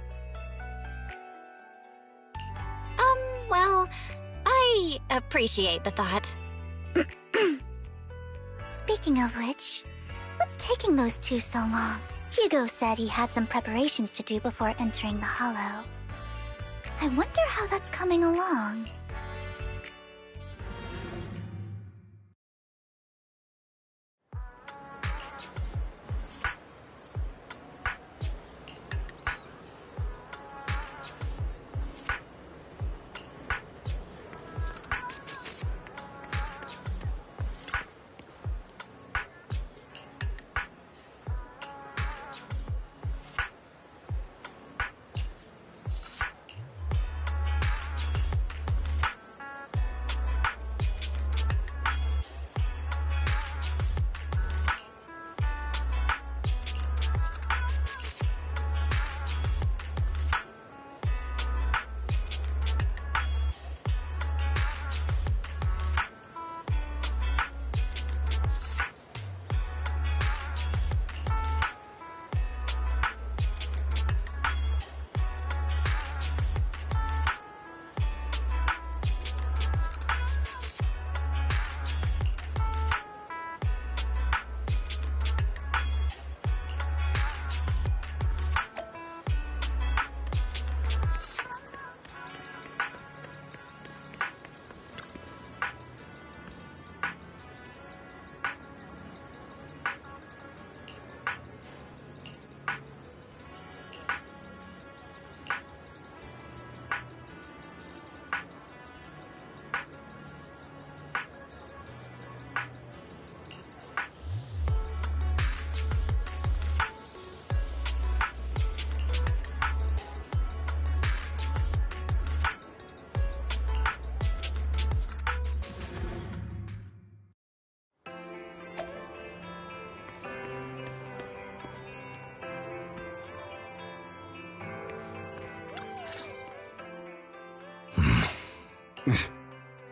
Well, I appreciate the thought. Speaking of which, what's taking those two so long? Hugo said he had some preparations to do before entering the Hollow. I wonder how that's coming along.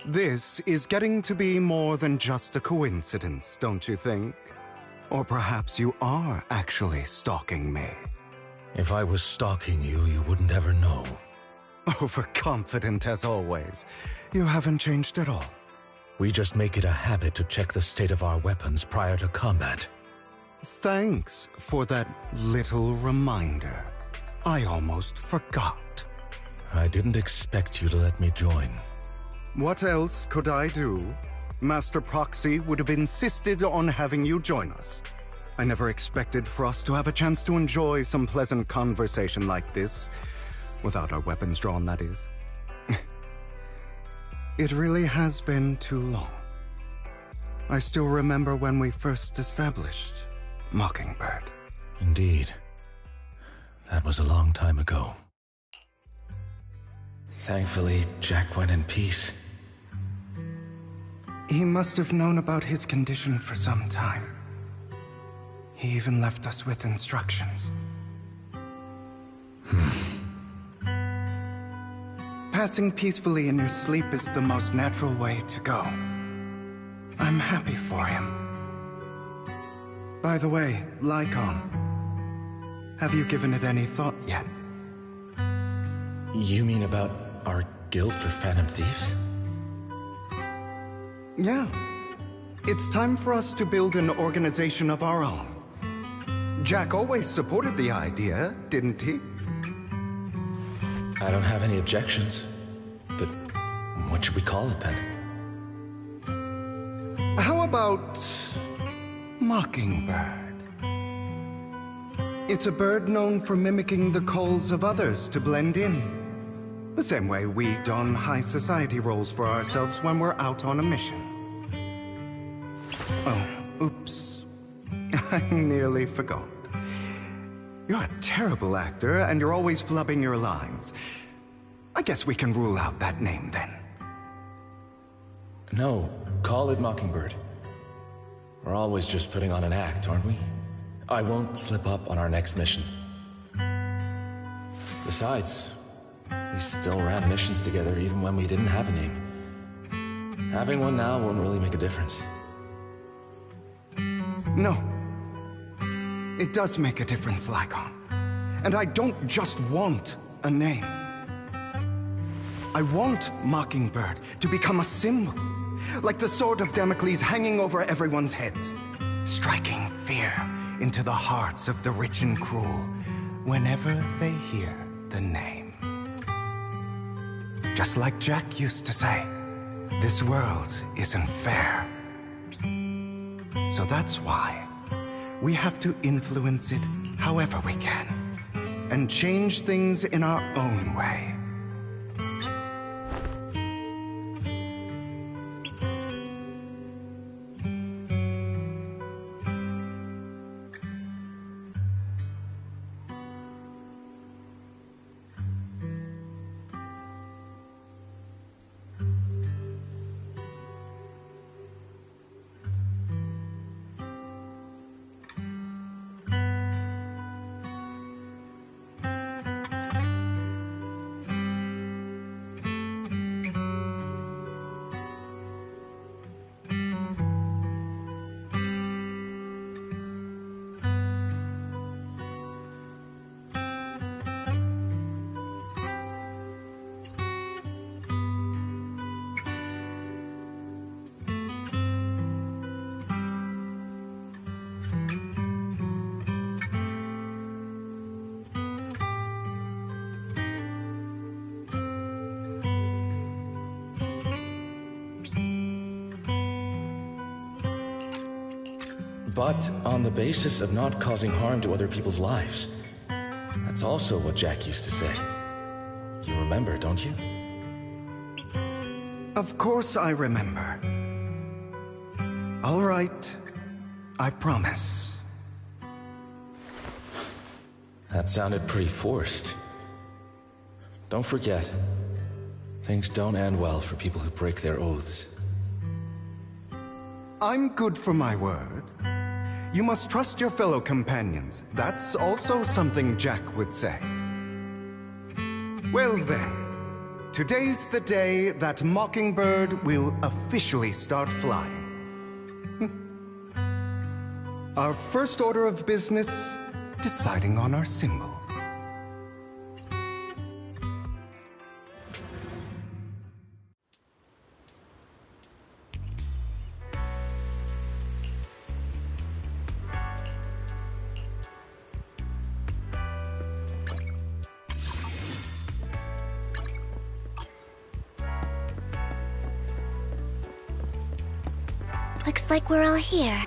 This is getting to be more than just a coincidence, don't you think? Or perhaps you are actually stalking me. If I was stalking you, you wouldn't ever know. Overconfident as always. You haven't changed at all. We just make it a habit to check the state of our weapons prior to combat. Thanks for that little reminder. I almost forgot. I didn't expect you to let me join. What else could I do? Master Proxy would have insisted on having you join us. I never expected for us to have a chance to enjoy some pleasant conversation like this. Without our weapons drawn, that is. It really has been too long. I still remember when we first established Mockingbird. Indeed. That was a long time ago. Thankfully, Jack went in peace. He must have known about his condition for some time. He even left us with instructions. Passing peacefully in your sleep is the most natural way to go. I'm happy for him. By the way, Lycon, have you given it any thought yet? You mean about our guild for Phantom Thieves? Yeah. It's time for us to build an organization of our own. Jack always supported the idea, didn't he? I don't have any objections. But what should we call it then? How about Mockingbird? It's a bird known for mimicking the calls of others to blend in. The same way we don high society roles for ourselves when we're out on a mission. Oh, oops. I nearly forgot. You're a terrible actor, and you're always flubbing your lines. I guess we can rule out that name, then. No, call it Mockingbird. We're always just putting on an act, aren't we? I won't slip up on our next mission. Besides, we still ran missions together even when we didn't have a name. Having one now won't really make a difference. No. It does make a difference, Lycon. And I don't just want a name. I want Mockingbird to become a symbol, like the sword of Damocles hanging over everyone's heads, striking fear into the hearts of the rich and cruel whenever they hear the name. Just like Jack used to say, this world isn't fair. So that's why we have to influence it however we can, and change things in our own way. But on the basis of not causing harm to other people's lives. That's also what Jack used to say. You remember, don't you? Of course I remember. All right. I promise. That sounded pretty forced. Don't forget, things don't end well for people who break their oaths. I'm good for my word. You must trust your fellow companions. That's also something Jack would say. Well then, today's the day that Mockingbird will officially start flying. Our first order of business, deciding on our symbol. Looks like we're all here.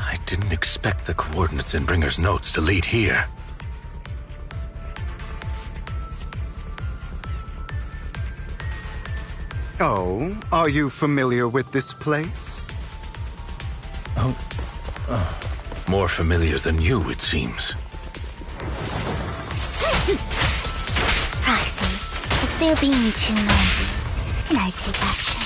I didn't expect the coordinates in Bringer's notes to lead here. Oh, are you familiar with this place? More familiar than you, it seems. Proxy, if they're being too noisy, can I take action?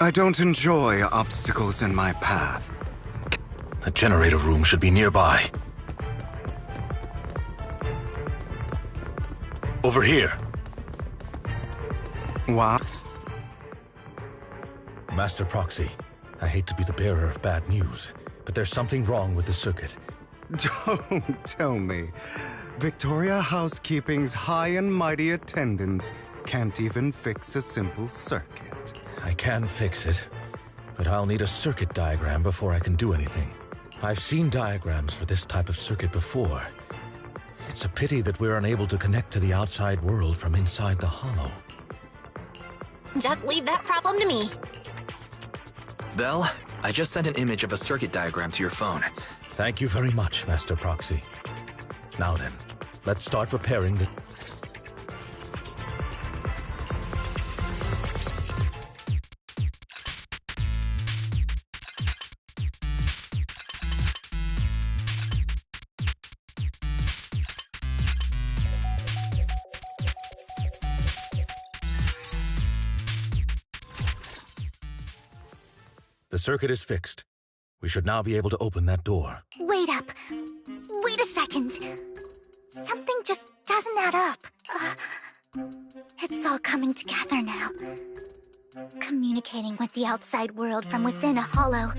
I don't enjoy obstacles in my path. The generator room should be nearby. Over here. What? Master Proxy, I hate to be the bearer of bad news, but there's something wrong with the circuit. Don't tell me. Victoria Housekeeping's high and mighty attendants can't even fix a simple circuit. I can fix it, but I'll need a circuit diagram before I can do anything. I've seen diagrams for this type of circuit before. It's a pity that we're unable to connect to the outside world from inside the hollow. Just leave that problem to me. Belle, I just sent an image of a circuit diagram to your phone. Thank you very much, Master Proxy. Now then, let's start repairing the... The circuit is fixed. We should now be able to open that door. Wait up. Wait a second. Something just doesn't add up. It's all coming together now. Communicating with the outside world from within a hollow.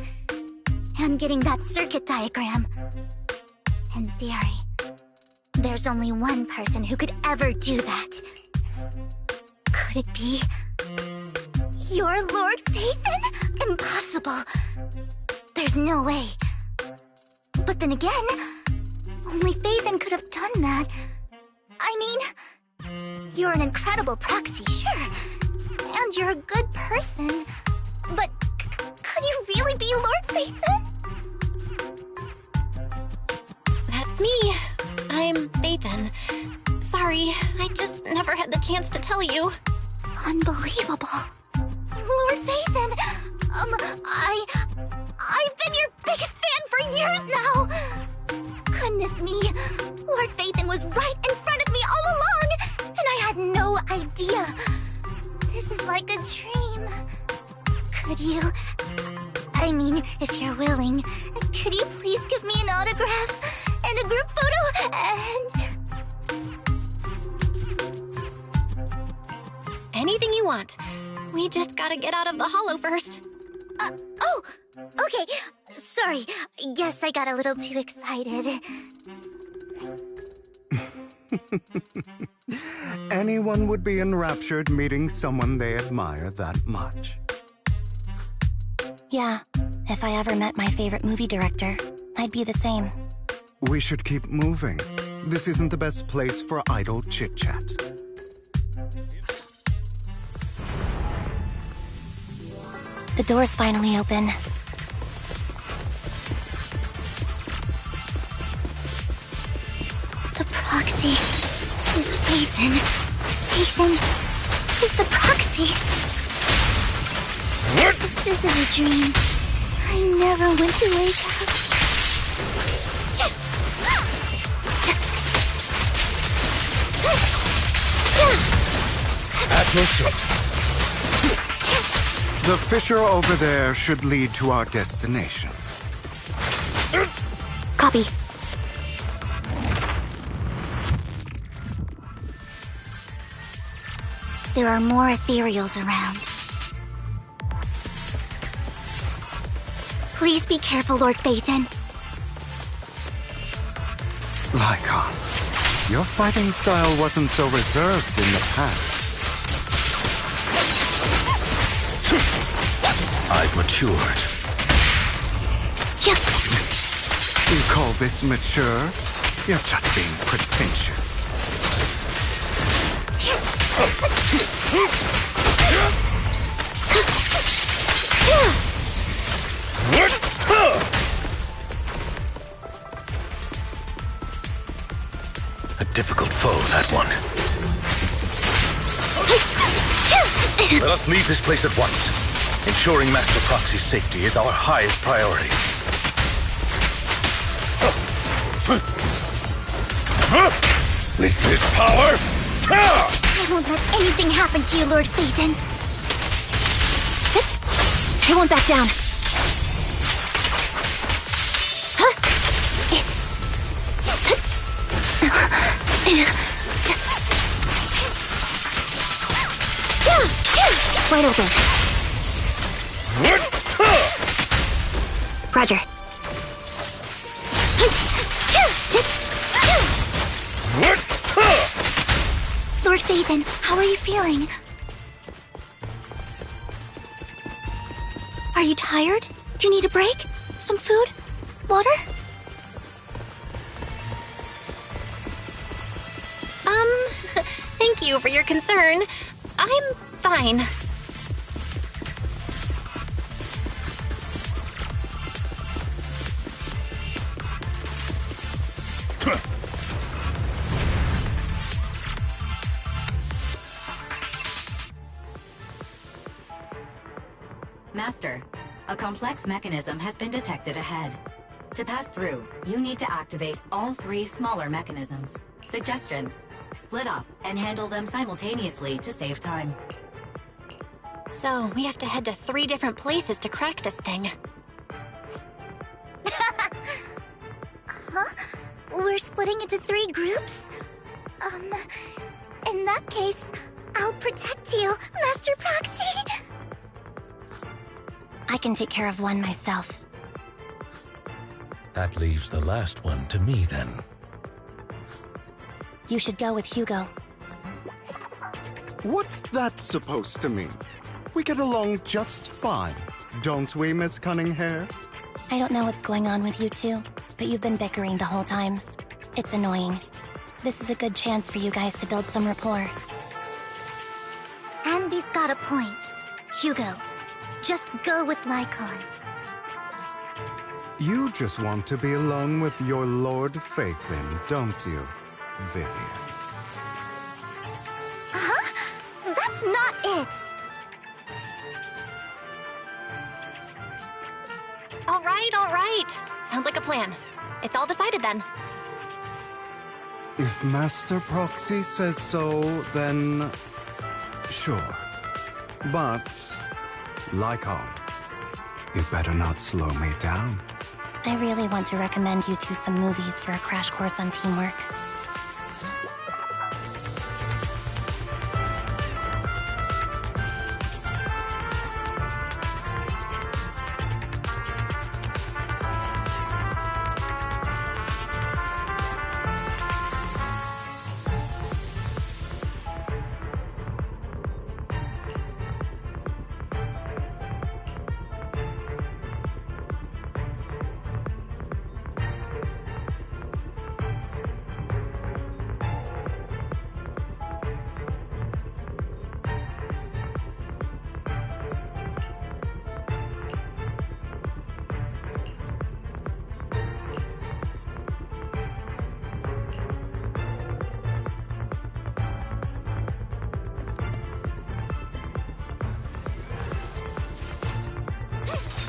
And getting that circuit diagram. In theory, there's only one person who could ever do that. Could it be... your Lord Phaethon? Impossible. There's no way. But then again, only Phaethon could have done that. I mean, you're an incredible proxy, sure. And you're a good person. But could you really be Lord Phaethon? That's me. I'm Phaethon. Sorry, I just never had the chance to tell you. Unbelievable. Lord Phaethon, I've been your biggest fan for years now. Goodness me, Lord Phaethon was right in front of me all along, and I had no idea. This is like a dream. Could you, I mean, if you're willing, could you please give me an autograph and a group photo and... Anything you want. We just gotta get out of the hollow first. Oh, okay. Sorry, guess I got a little too excited. Anyone would be enraptured meeting someone they admire that much. Yeah, if I ever met my favorite movie director, I'd be the same. We should keep moving. This isn't the best place for idle chit-chat. The door's finally open. The proxy is Phaethon. Phaethon is the proxy. What? This is a dream. I never went to wake up. At your service. The fissure over there should lead to our destination. Copy. There are more ethereals around. Please be careful, Lord Phaethon. Lycon, your fighting style wasn't so reserved in the past. I've matured. You call this mature? You're just being pretentious. A difficult foe, that one. Let us leave this place at once. Ensuring Master Proxy's safety is our highest priority. With this power, I won't let anything happen to you, Lord Phaethon. I won't back down. Wide open. Roger. Lord Phaethon, how are you feeling? Are you tired? Do you need a break? Some food? Water? Thank you for your concern. I'm fine. Master, a complex mechanism has been detected ahead. To pass through, you need to activate all 3 smaller mechanisms. Suggestion: split up and handle them simultaneously to save time. So, we have to head to 3 different places to crack this thing. Huh? We're splitting into 3 groups? In that case, I'll protect you, Master Proxy! I can take care of one myself. That leaves the last one to me, then. You should go with Hugo. What's that supposed to mean? We get along just fine, don't we, Miss Cunninghair? I don't know what's going on with you two, but you've been bickering the whole time. It's annoying. This is a good chance for you guys to build some rapport. Anby's got a point. Hugo, just go with Lycon. You just want to be alone with your Lord Phaethon, don't you, Vivian? Huh? That's not it! All right. Sounds like a plan. It's all decided then. If Master Proxy says so, then sure. But, Lycon, you better not slow me down. I really want to recommend you two some movies for a crash course on teamwork.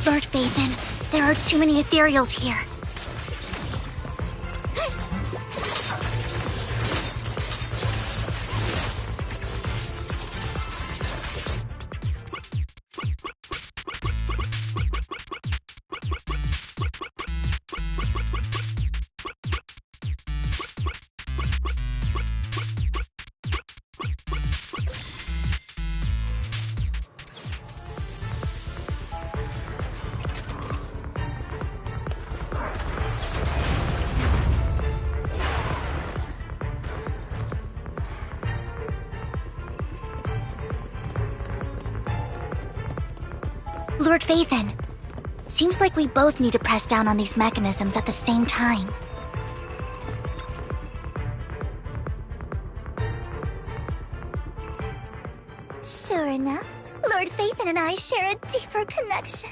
Lord Phaethon, there are too many ethereals here. Lord Phaethon, seems like we both need to press down on these mechanisms at the same time. Sure enough, Lord Phaethon and I share a deeper connection.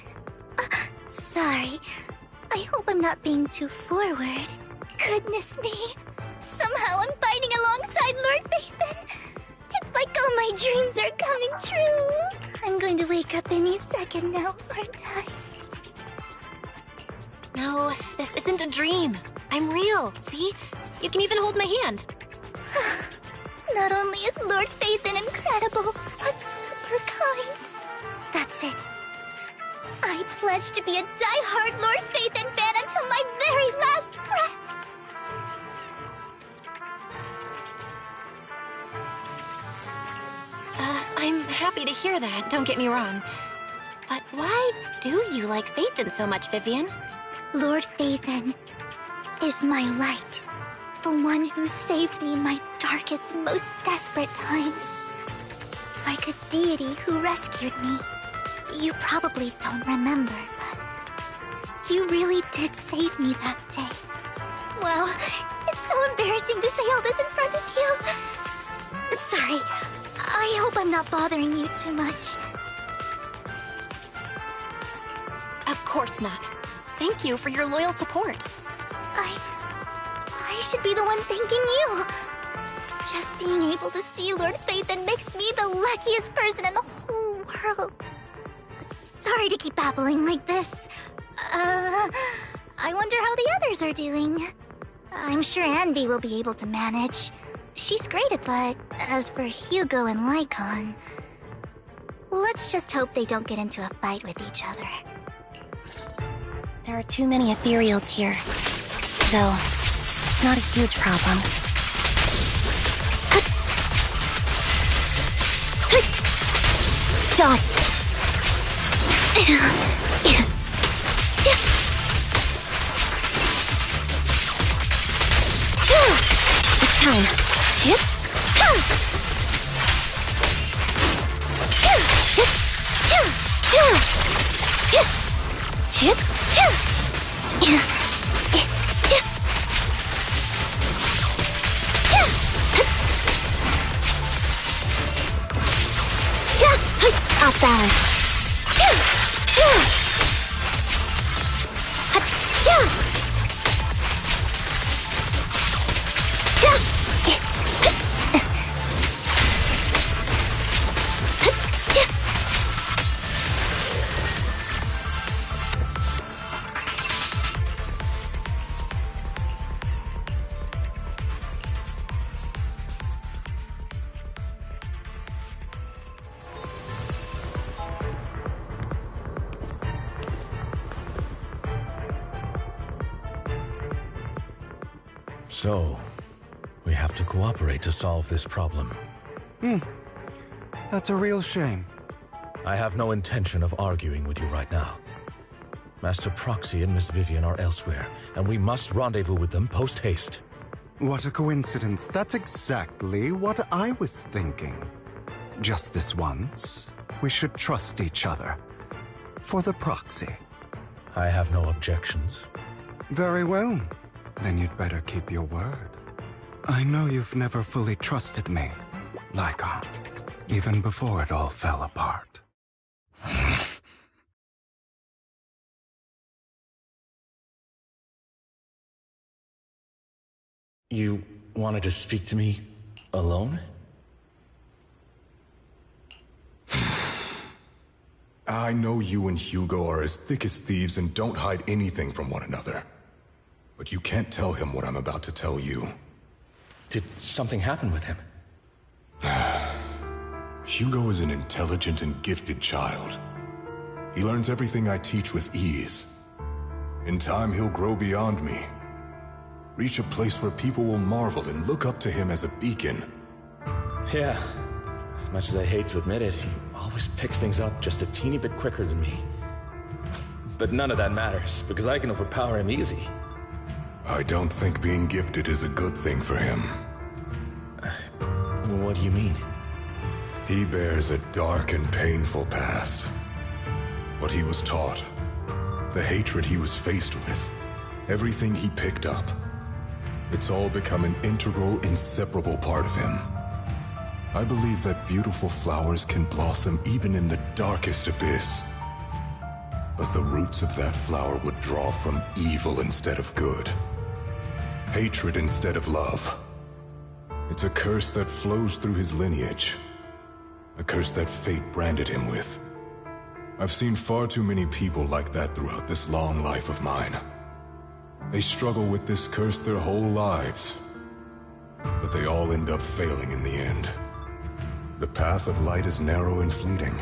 Sorry, I hope I'm not being too forward. Goodness me, somehow I'm fighting alongside Lord Phaethon. It's like all my dreams are coming true. I'm going to wake up any second now, aren't I? No, this isn't a dream. I'm real, see? You can even hold my hand. Not only is Lord Phaethon incredible, but super kind. That's it. I pledge to be a die-hard Lord Phaethon fan until my very last breath! I'm happy to hear that, don't get me wrong. But why do you like Phaethon so much, Vivian? Lord Phaethon is my light. The one who saved me in my darkest, most desperate times. Like a deity who rescued me. You probably don't remember, but you really did save me that day. Wow, it's so embarrassing to say all this in front of you. Sorry, I hope I'm not bothering you too much. Of course not. Thank you for your loyal support. I should be the one thanking you. Just being able to see Lord Phaethon makes me the luckiest person in the whole world. Sorry to keep babbling like this. I wonder how the others are doing. I'm sure Anby will be able to manage. She's great at that. As for Hugo and Lycon, let's just hope they don't get into a fight with each other. There are too many ethereals here. Though, it's not a huge problem. Dot! It's time. Off balance. So, we have to cooperate to solve this problem. That's a real shame. I have no intention of arguing with you right now. Master Proxy and Miss Vivian are elsewhere, and we must rendezvous with them post-haste. What a coincidence. That's exactly what I was thinking. Just this once, we should trust each other. For the Proxy. I have no objections. Very well. Then you'd better keep your word. I know you've never fully trusted me, Lycon, even before it all fell apart. You wanted to speak to me alone? I know you and Hugo are as thick as thieves and don't hide anything from one another. But you can't tell him what I'm about to tell you. Did something happen with him? Hugo is an intelligent and gifted child. He learns everything I teach with ease. In time, he'll grow beyond me. Reach a place where people will marvel and look up to him as a beacon. Yeah. As much as I hate to admit it, he always picks things up just a teeny bit quicker than me. But none of that matters, because I can overpower him easy. I don't think being gifted is a good thing for him. What do you mean? He bears a dark and painful past. What he was taught, the hatred he was faced with, everything he picked up. It's all become an integral, inseparable part of him. I believe that beautiful flowers can blossom even in the darkest abyss. But the roots of that flower would draw from evil instead of good. Hatred instead of love. It's a curse that flows through his lineage. A curse that fate branded him with. I've seen far too many people like that throughout this long life of mine. They struggle with this curse their whole lives. But they all end up failing in the end. The path of light is narrow and fleeting.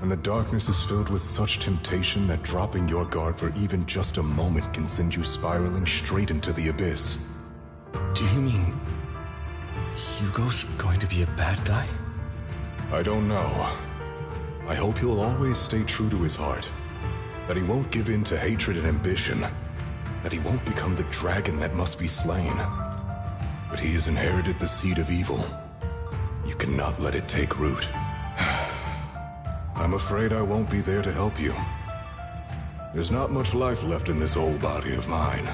And the darkness is filled with such temptation that dropping your guard for even just a moment can send you spiraling straight into the abyss. Do you mean Hugo's going to be a bad guy? I don't know. I hope he'll always stay true to his heart. That he won't give in to hatred and ambition. That he won't become the dragon that must be slain. But he has inherited the seed of evil. You cannot let it take root. I'm afraid I won't be there to help you. There's not much life left in this old body of mine.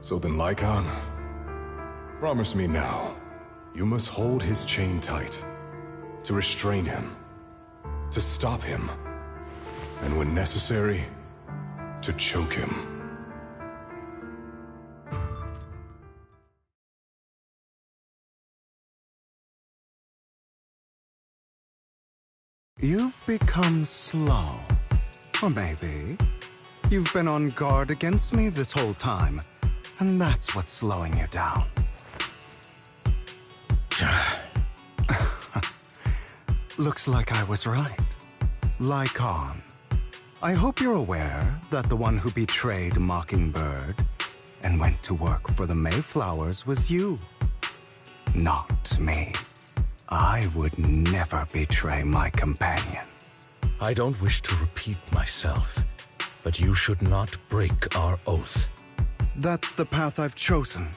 So then, Lycaon, promise me now, you must hold his chain tight. To restrain him. To stop him. And when necessary, to choke him. You've become slow. Or maybe you've been on guard against me this whole time, and that's what's slowing you down. Looks like I was right. Lycaon. I hope you're aware that the one who betrayed Mockingbird and went to work for the Mayflowers was you. Not me. I would never betray my companion. I don't wish to repeat myself, but you should not break our oath. That's the path I've chosen,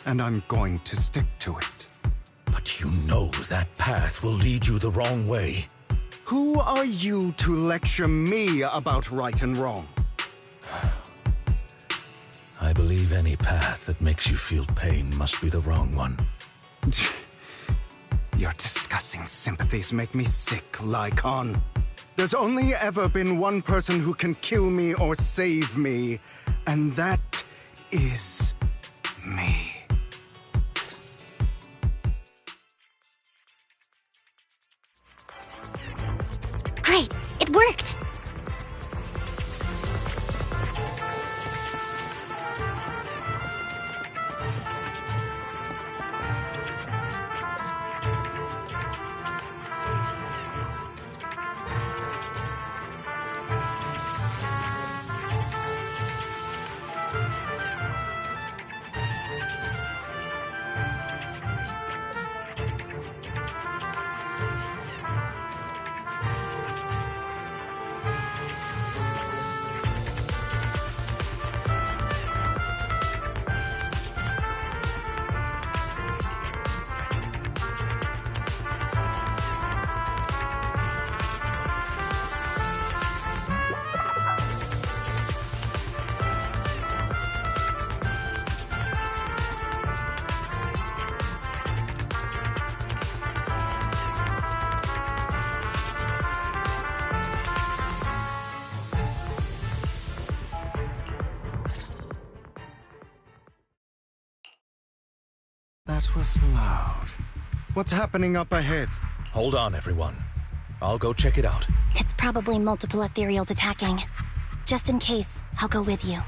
and I'm going to stick to it. But you know that path will lead you the wrong way. Who are you to lecture me about right and wrong? I believe any path that makes you feel pain must be the wrong one. Your disgusting sympathies make me sick, Lycaon. There's only ever been one person who can kill me or save me, and that is me. Great, it worked! That was loud. What's happening up ahead? Hold on, everyone. I'll go check it out. It's probably multiple ethereals attacking. Just in case, I'll go with you.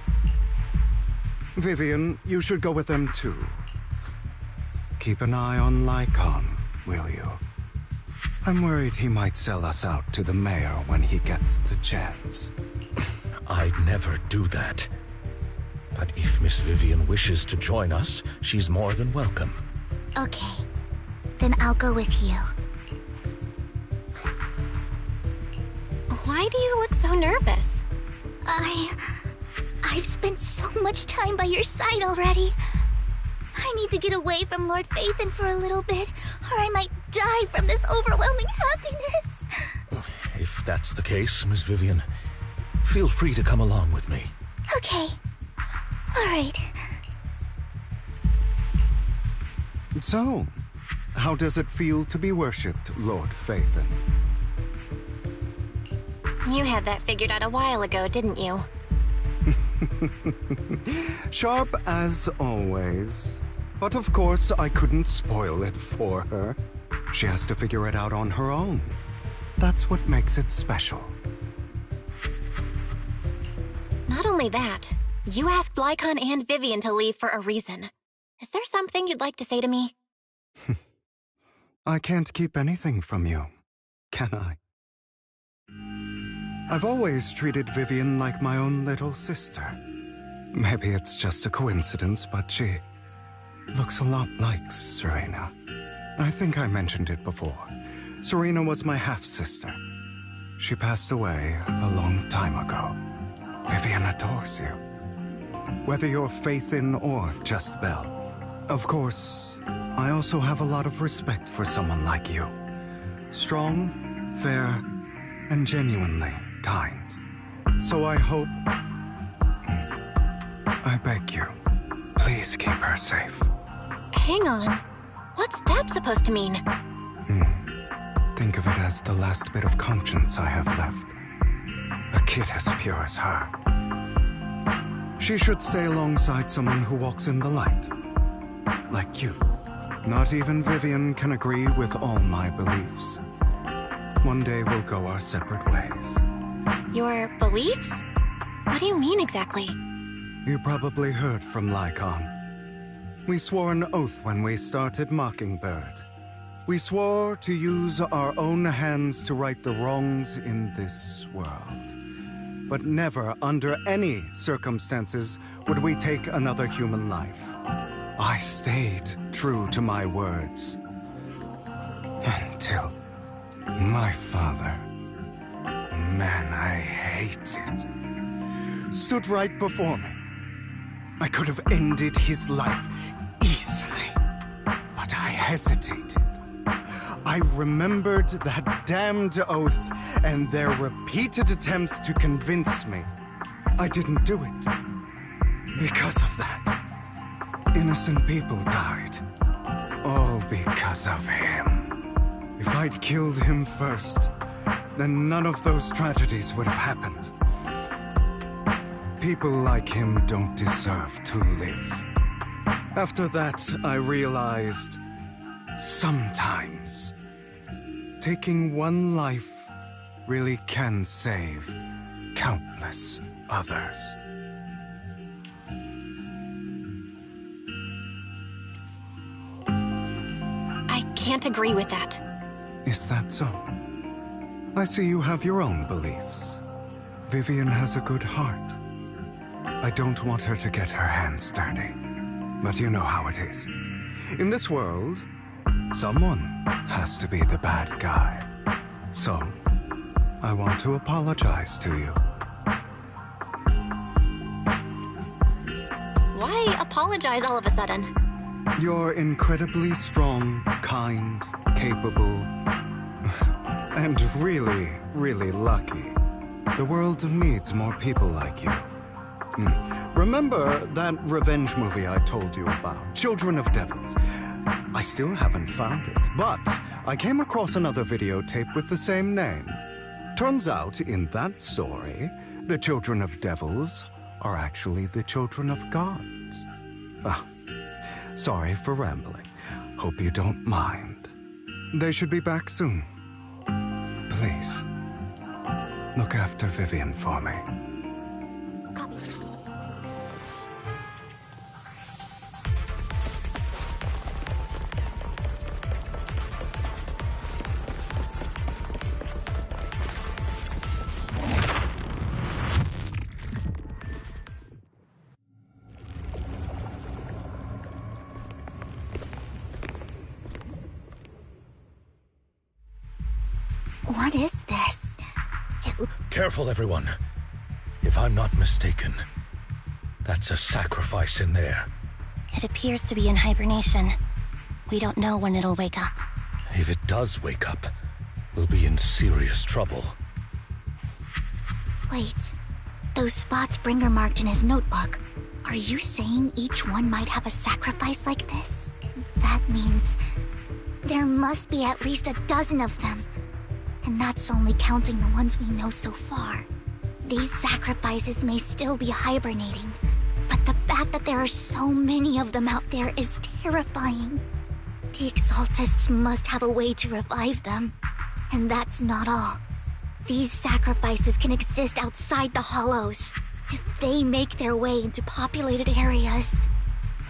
Vivian, you should go with them too. Keep an eye on Lycaon, will you? I'm worried he might sell us out to the mayor when he gets the chance. I'd never do that. But if Miss Vivian wishes to join us, she's more than welcome. Okay, then I'll go with you. Why do you look so nervous? I've spent so much time by your side already. I need to get away from Lord Phaethon for a little bit, or I might die from this overwhelming happiness. If that's the case, Miss Vivian, feel free to come along with me. Okay. All right. So, how does it feel to be worshipped, Lord Phaethon? You had that figured out a while ago, didn't you? Sharp as always. But of course, I couldn't spoil it for her. She has to figure it out on her own. That's what makes it special. Not only that, you asked Lycaon and Vivian to leave for a reason. Is there something you'd like to say to me? I can't keep anything from you, can I? I've always treated Vivian like my own little sister. Maybe it's just a coincidence, but she looks a lot like Serena. I think I mentioned it before. Serena was my half-sister. She passed away a long time ago. Vivian adores you. Whether you're faith in or just Belle. Of course, I also have a lot of respect for someone like you. Strong, fair, and genuinely kind. So I hope... I beg you, please keep her safe. Hang on. What's that supposed to mean? Think of it as the last bit of conscience I have left. A kid as pure as her. She should stay alongside someone who walks in the light. Like you. Not even Vivian can agree with all my beliefs. One day we'll go our separate ways. Your beliefs? What do you mean exactly? You probably heard from Lycon. We swore an oath when we started Mockingbird. We swore to use our own hands to right the wrongs in this world. But never, under any circumstances, would we take another human life. I stayed true to my words. Until my father, a man I hated, stood right before me. I could have ended his life easily, but I hesitated. I remembered that damned oath and their repeated attempts to convince me I didn't do it. Because of that, innocent people died. All because of him. If I'd killed him first, then none of those tragedies would have happened. People like him don't deserve to live. After that, I realized sometimes taking one life really can save countless others. I can't agree with that. Is that so? I see you have your own beliefs. Vivian has a good heart. I don't want her to get her hands dirty. But you know how it is. In this world, someone has to be the bad guy. So, I want to apologize to you. Why apologize all of a sudden? You're incredibly strong, kind, capable, and really, really lucky. The world needs more people like you. Remember that revenge movie I told you about, Children of Devils? I still haven't found it, but I came across another videotape with the same name. Turns out, in that story, the Children of Devils are actually the children of gods. Sorry for rambling. Hope you don't mind. They should be back soon. Please, look after Vivian for me. What is this? Careful, everyone. If I'm not mistaken, that's a sacrifice in there. It appears to be in hibernation. We don't know when it'll wake up. If it does wake up, we'll be in serious trouble. Wait, those spots Bringer marked in his notebook. Are you saying each one might have a sacrifice like this? That means there must be at least a dozen of them. And that's only counting the ones we know so far. These sacrifices may still be hibernating, but the fact that there are so many of them out there is terrifying. The Exaltists must have a way to revive them. And that's not all. These sacrifices can exist outside the Hollows. If they make their way into populated areas...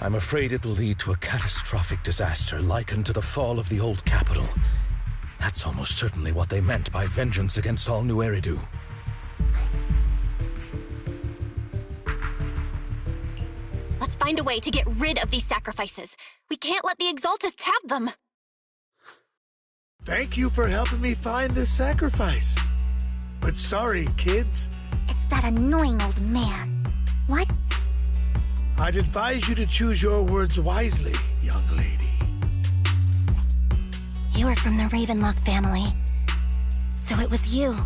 I'm afraid it will lead to a catastrophic disaster likened to the fall of the old capital. That's almost certainly what they meant by vengeance against all New Eridu. find a way to get rid of these sacrifices. We can't let the Exaltists have them. Thank you for helping me find this sacrifice. But sorry, kids. It's that annoying old man. What? I'd advise you to choose your words wisely, young lady. You are from the Ravenlock family. So it was you.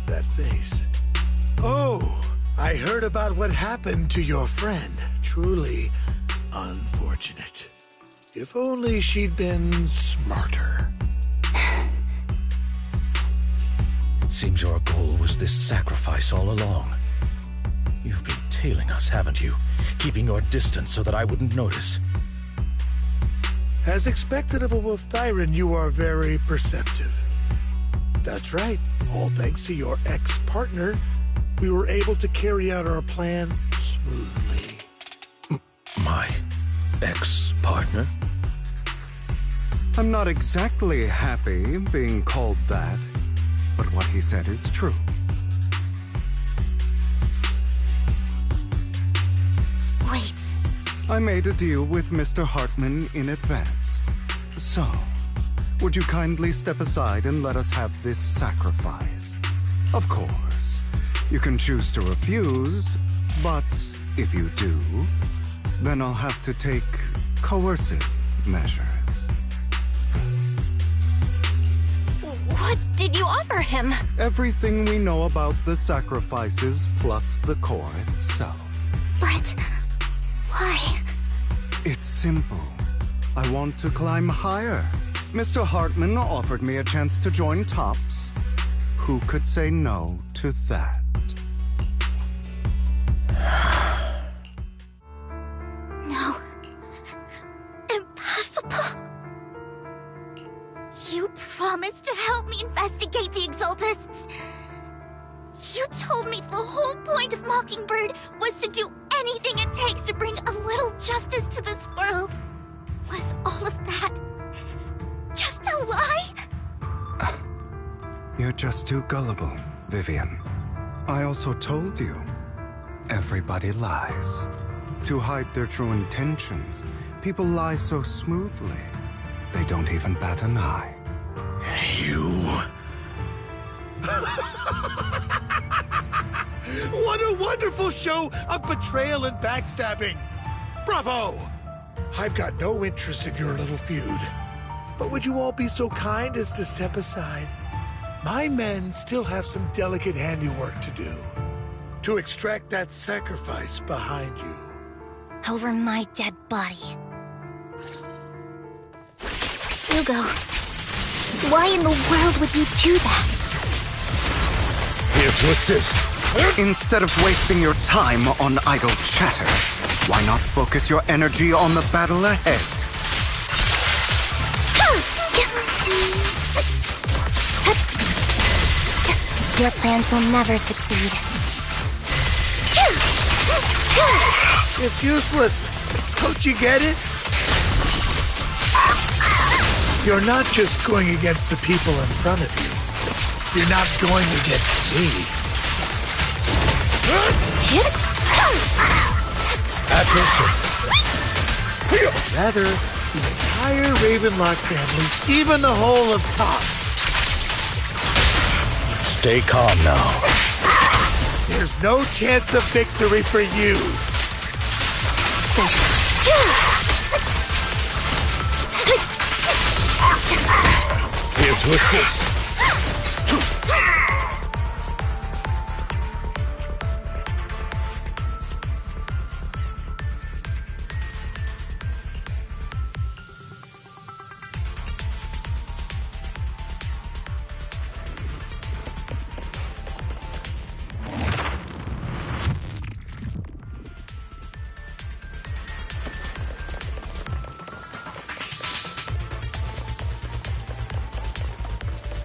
That face. Oh, I heard about what happened to your friend. Truly unfortunate. If only she'd been smarter. It seems your goal was this sacrifice all along. You've been tailing us, haven't you? Keeping your distance so that I wouldn't notice. As expected of a Wolf-Thyran, you are very perceptive. That's right. All thanks to your ex-partner, we were able to carry out our plan smoothly. My ex-partner? I'm not exactly happy being called that, but what he said is true. Wait. I made a deal with Mr. Hartman in advance. So, would you kindly step aside and let us have this sacrifice? Of course, you can choose to refuse, but if you do, then I'll have to take coercive measures. What did you offer him? Everything we know about the sacrifices plus the core itself. But why? It's simple. I want to climb higher. Mr. Hartman offered me a chance to join TOPS. Who could say no to that? No. Impossible. You promised to help me investigate the Exaltists. You told me the whole point of Mockingbird was to do anything it takes to bring a little justice to this world. Was all of that just a lie? You're just too gullible, Vivian. I also told you, everybody lies. To hide their true intentions, people lie so smoothly, they don't even bat an eye. You... What a wonderful show of betrayal and backstabbing! Bravo! I've got no interest in your little feud. But would you all be so kind as to step aside? My men still have some delicate handiwork to do. To extract that sacrifice behind you. Over my dead body. Hugo, why in the world would you do that? Here to assist. Instead of wasting your time on idle chatter, why not focus your energy on the battle ahead? Your plans will never succeed. It's useless. Don't you get it? You're not just going against the people in front of you. You're not going against me. Rather, the entire Ravenlock family, even the whole of TOPS. Stay calm now. There's no chance of victory for you. Here to assist.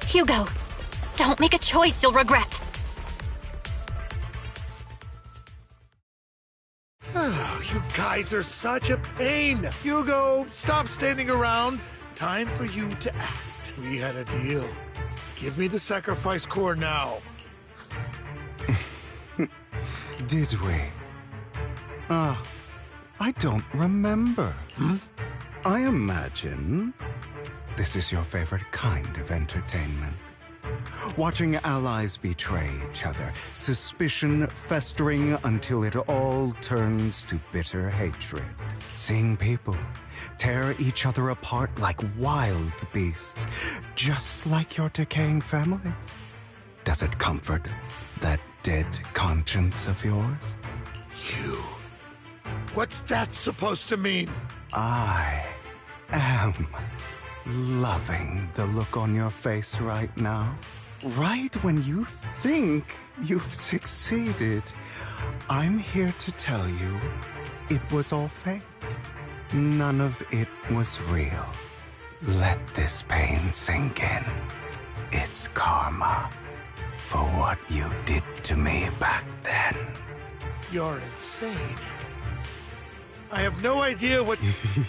Hugo, don't make a choice you'll regret. Oh, you guys are such a pain. Hugo, stop standing around. Time for you to act. We had a deal. Give me the sacrifice core now. Did we? Ah, I don't remember. I imagine this is your favorite kind of entertainment. Watching allies betray each other, suspicion festering until it all turns to bitter hatred. Seeing people tear each other apart like wild beasts, just like your decaying family. Does it comfort that dead conscience of yours? You. What's that supposed to mean? I am loving the look on your face right now. Right when you think you've succeeded, I'm here to tell you it was all fake. None of it was real. Let this pain sink in. It's karma for what you did to me back then. You're insane. I have no idea what...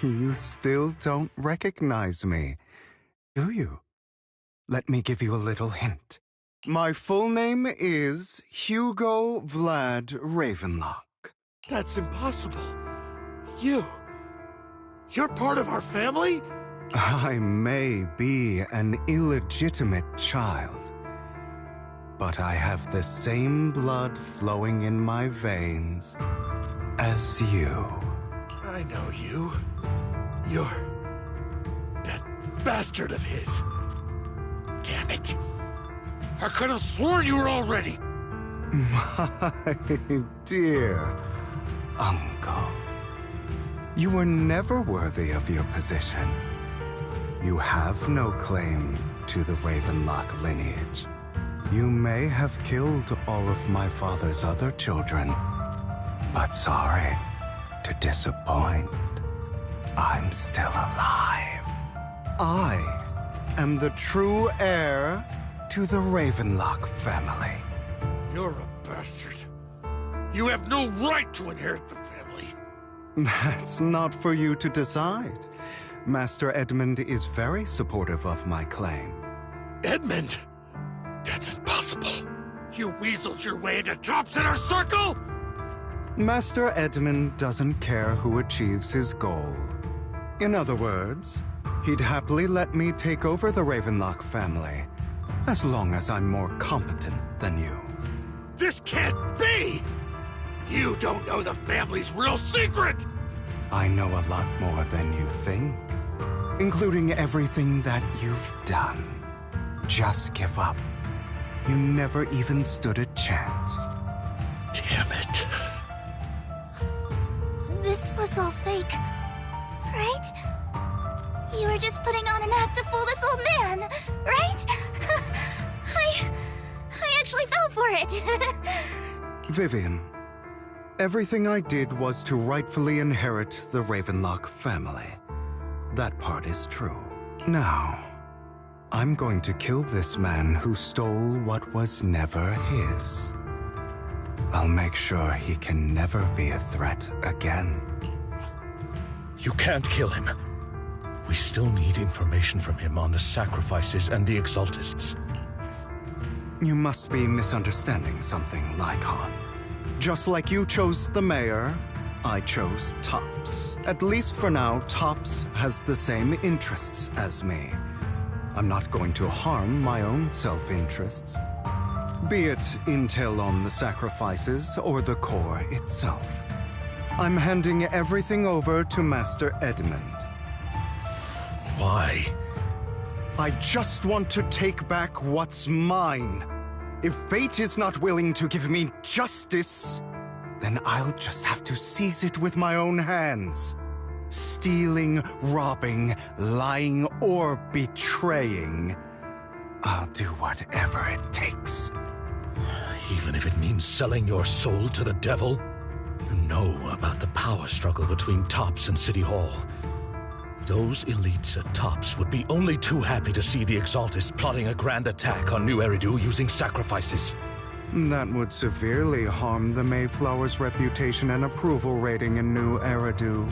You still don't recognize me, do you? Let me give you a little hint. My full name is Hugo Vlad Ravenlock. That's impossible. You're part of our family? I may be an illegitimate child, but I have the same blood flowing in my veins as you. I know you. You're that bastard of his. Damn it. I could have sworn you were already. My dear uncle, you were never worthy of your position. You have no claim to the Ravenlock lineage. You may have killed all of my father's other children, but sorry to disappoint, I'm still alive. I am the true heir to the Ravenlock family. You're a bastard. You have no right to inherit the family. That's not for you to decide. Master Edmund is very supportive of my claim. Edmund? That's impossible. You weaseled your way into Top's inner circle? Master Edmund doesn't care who achieves his goal. In other words, he'd happily let me take over the Ravenlock family, as long as I'm more competent than you. This can't be! You don't know the family's real secret! I know a lot more than you think, including everything that you've done. Just give up. You never even stood a chance. Damn it. This was all fake, right? You were just putting on an act to fool this old man, right? I actually fell for it. Vivian, everything I did was to rightfully inherit the Ravenlock family. That part is true. Now, I'm going to kill this man who stole what was never his. I'll make sure he can never be a threat again. You can't kill him. We still need information from him on the sacrifices and the Exaltists. You must be misunderstanding something, Lycon. Just like you chose the mayor, I chose Tops. At least for now, Tops has the same interests as me. I'm not going to harm my own self-interests. Be it intel on the sacrifices or the core itself. I'm handing everything over to Master Edmund. Why? I just want to take back what's mine. If fate is not willing to give me justice, then I'll just have to seize it with my own hands. Stealing, robbing, lying, or betraying. I'll do whatever it takes. Even if it means selling your soul to the devil? You know about the power struggle between Tops and City Hall. Those elites at Tops would be only too happy to see the Exaltists plotting a grand attack on New Eridu using sacrifices. That would severely harm the Mayflower's reputation and approval rating in New Eridu.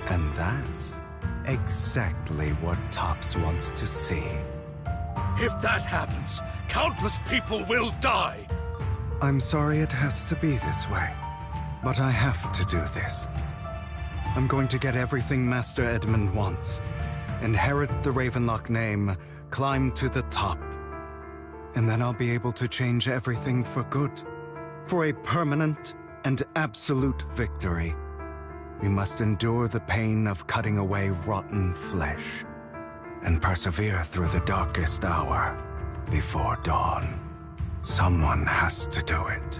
And that's exactly what Tops wants to see. If that happens, countless people will die. I'm sorry it has to be this way, but I have to do this. I'm going to get everything Master Edmund wants. Inherit the Ravenlock name, climb to the top. And then I'll be able to change everything for good. For a permanent and absolute victory. We must endure the pain of cutting away rotten flesh. And persevere through the darkest hour before dawn. Someone has to do it.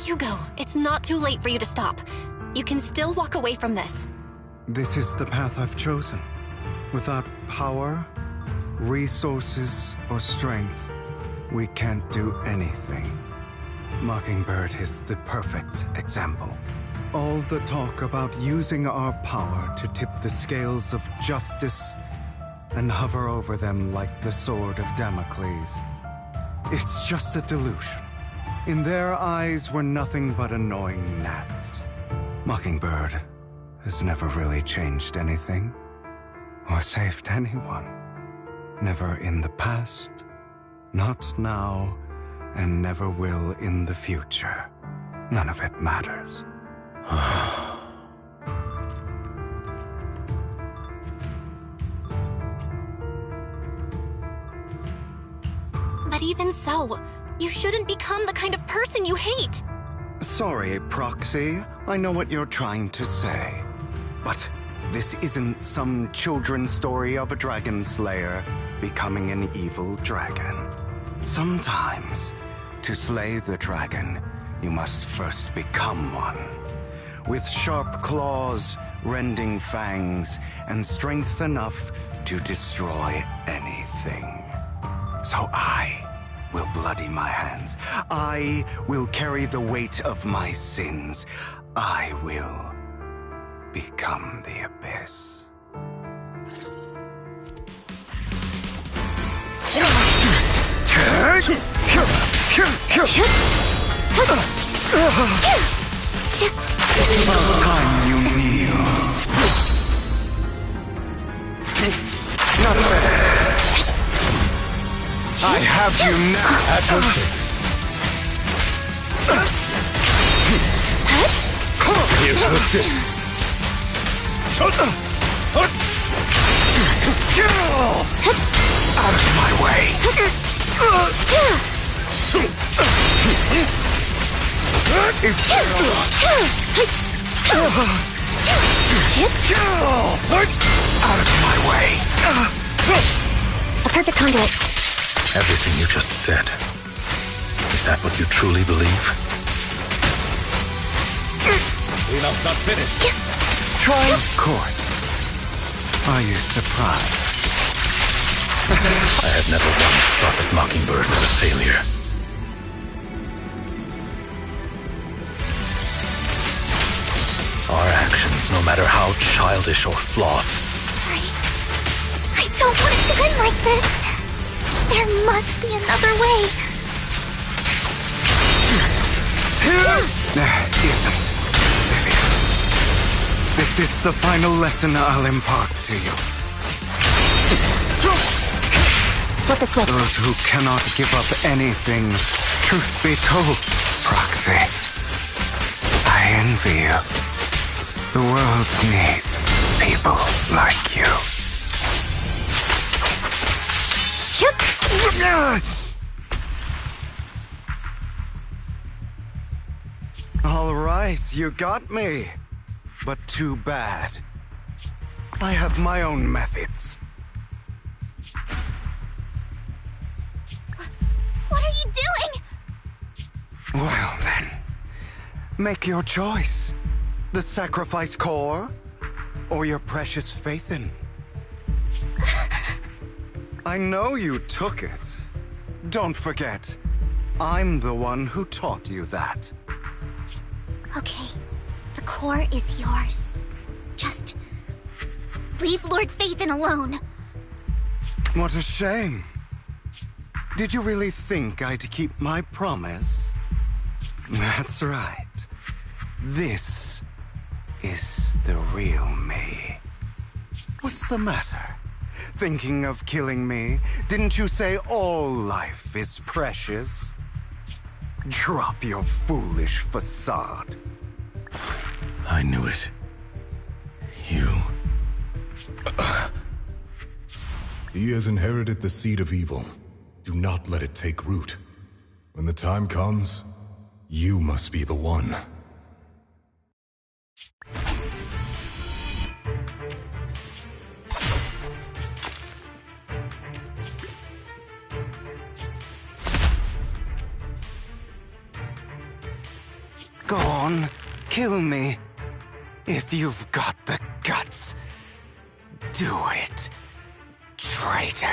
Hugo, it's not too late for you to stop. You can still walk away from this. This is the path I've chosen. Without power, resources, or strength, we can't do anything. Mockingbird is the perfect example. All the talk about using our power to tip the scales of justice and hover over them like the sword of Damocles. It's just a delusion. In their eyes, we're nothing but annoying gnats. Mockingbird has never really changed anything, or saved anyone. Never in the past, not now, and never will in the future. None of it matters. But even so, you shouldn't become the kind of person you hate. Sorry, Proxy. I know what you're trying to say. But this isn't some children's story of a dragon slayer becoming an evil dragon. Sometimes, to slay the dragon, you must first become one. With sharp claws, rending fangs, and strength enough to destroy anything. So I will bloody my hands. I will carry the weight of my sins. I will become the Abyss. It's about time you kneel. Not bad. I have you now. At your service. Here to assist. Out of my way. Out of my way. A perfect conduit. Everything you just said. Is that what you truly believe? Enough, not finished. Try. Of course. Are you surprised? I had never once thought that Mockingbird was a failure. Our actions, no matter how childish or flawed. I don't want it to end like this. There must be another way. There isn't, Vivian. This is the final lesson I'll impart to you. Flip the switch. Those who cannot give up anything, truth be told, Proxy, I envy you. The world needs people like you. All right, you got me. But too bad. I have my own methods. What are you doing? Well then, make your choice. The sacrifice core, or your precious Phaethon. I know you took it. Don't forget, I'm the one who taught you that. Okay, the core is yours. Just leave Lord Phaethon alone. What a shame. Did you really think I'd keep my promise? That's right. This is the real me. What's the matter? Thinking of killing me? Didn't you say all life is precious? Drop your foolish facade. I knew it. You... He has inherited the seed of evil. Do not let it take root. When the time comes, you must be the one. Go on, kill me. If you've got the guts, do it, traitor.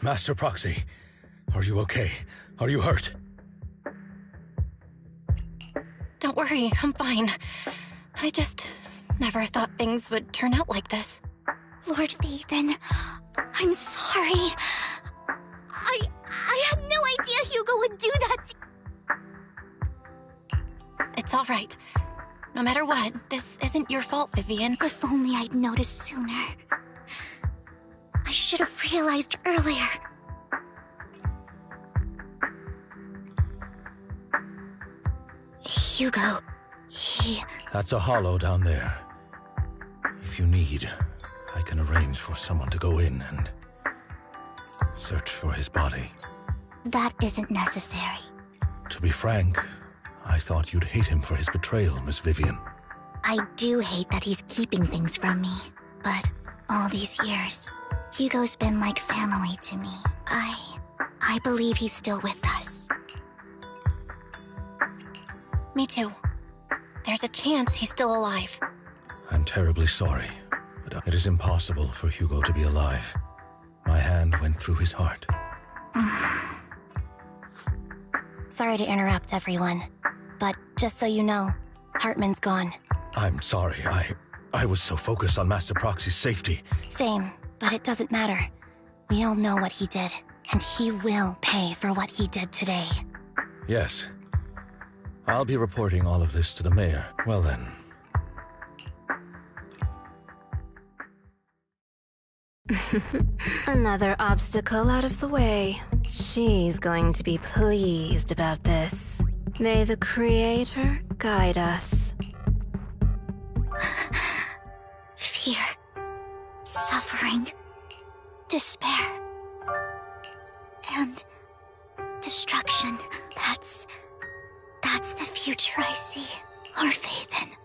Master Proxy, are you okay? Are you hurt? Don't worry, I'm fine. I just never thought things would turn out like this. Lord Phaethon, I'm sorry. I had no idea Hugo would do that to... It's all right. No matter what, this isn't your fault, Vivian. If only I'd noticed sooner. I should have realized earlier. Hugo, he... That's a hollow down there. If you need, I can arrange for someone to go in and search for his body. That isn't necessary. To be frank, I thought you'd hate him for his betrayal, Miss Vivian. I do hate that he's keeping things from me, but all these years, Hugo's been like family to me. I believe he's still with us. Me too. There's a chance he's still alive. I'm terribly sorry, but it is impossible for Hugo to be alive. My hand went through his heart. Sorry to interrupt, everyone. But just so you know, Hartman's gone. I'm sorry, I was so focused on Master Proxy's safety. Same, but it doesn't matter. We all know what he did, and he will pay for what he did today. Yes. I'll be reporting all of this to the mayor. Well then. Another obstacle out of the way. She's going to be pleased about this. May the Creator guide us. Fear, suffering, despair, and destruction. That's the future I see, Lord Phaethon.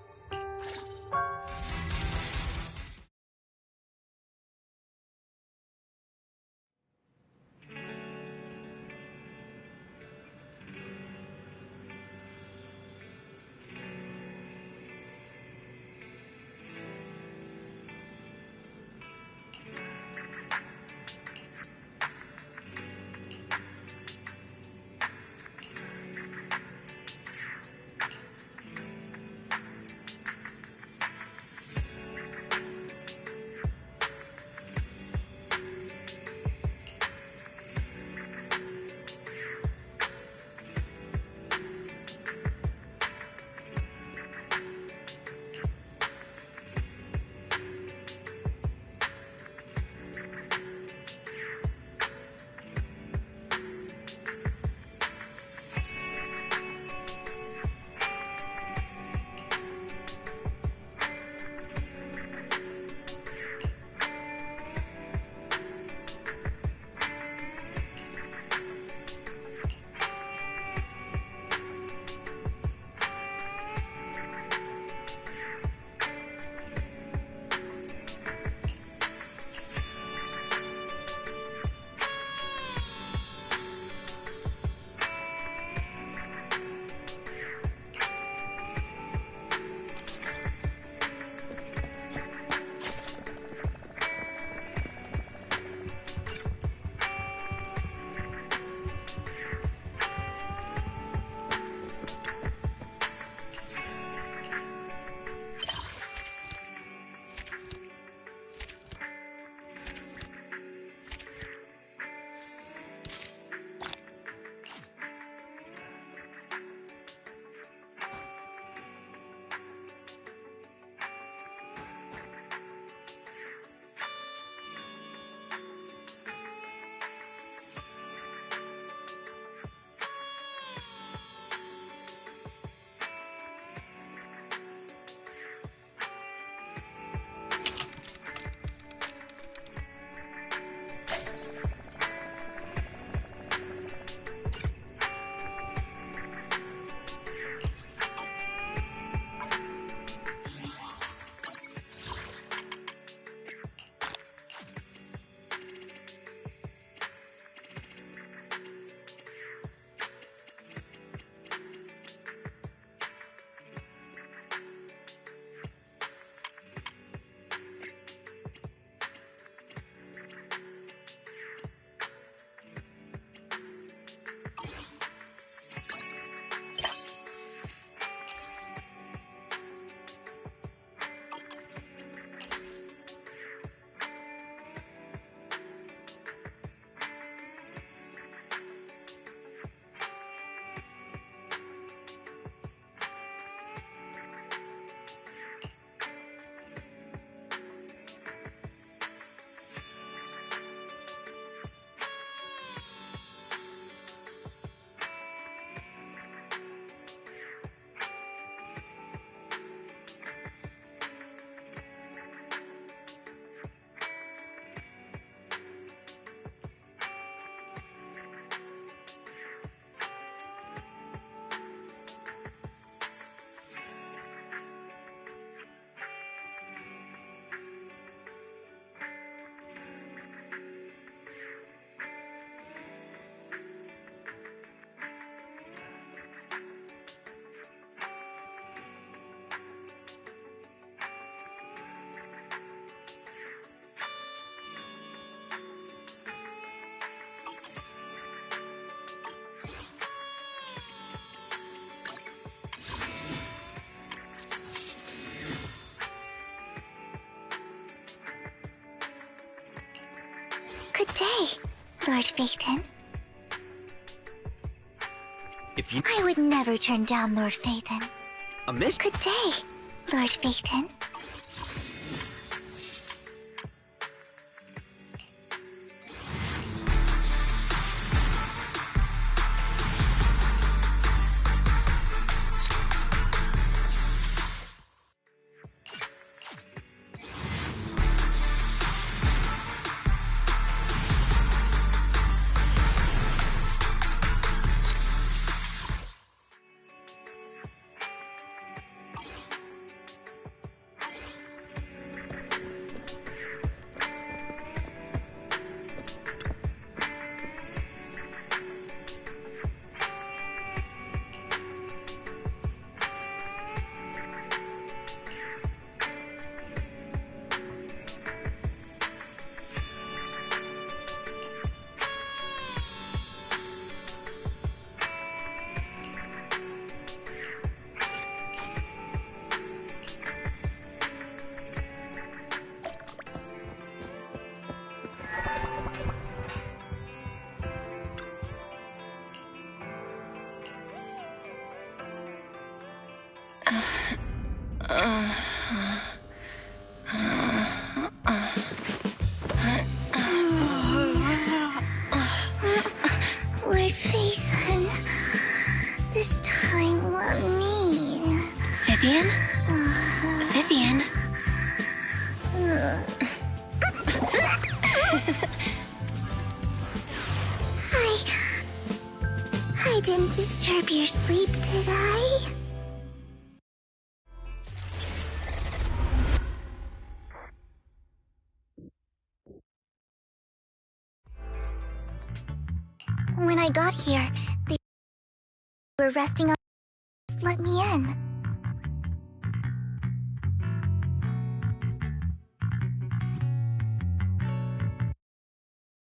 Good day, Lord Phaethon. If you... I would never turn down Lord Phaethon. A mission? Good day, Lord Phaethon. Lord Phaethon, this time let me. Vivian? Vivian? I didn't disturb your sleep, did I? When I got here, they were resting on. Let me in.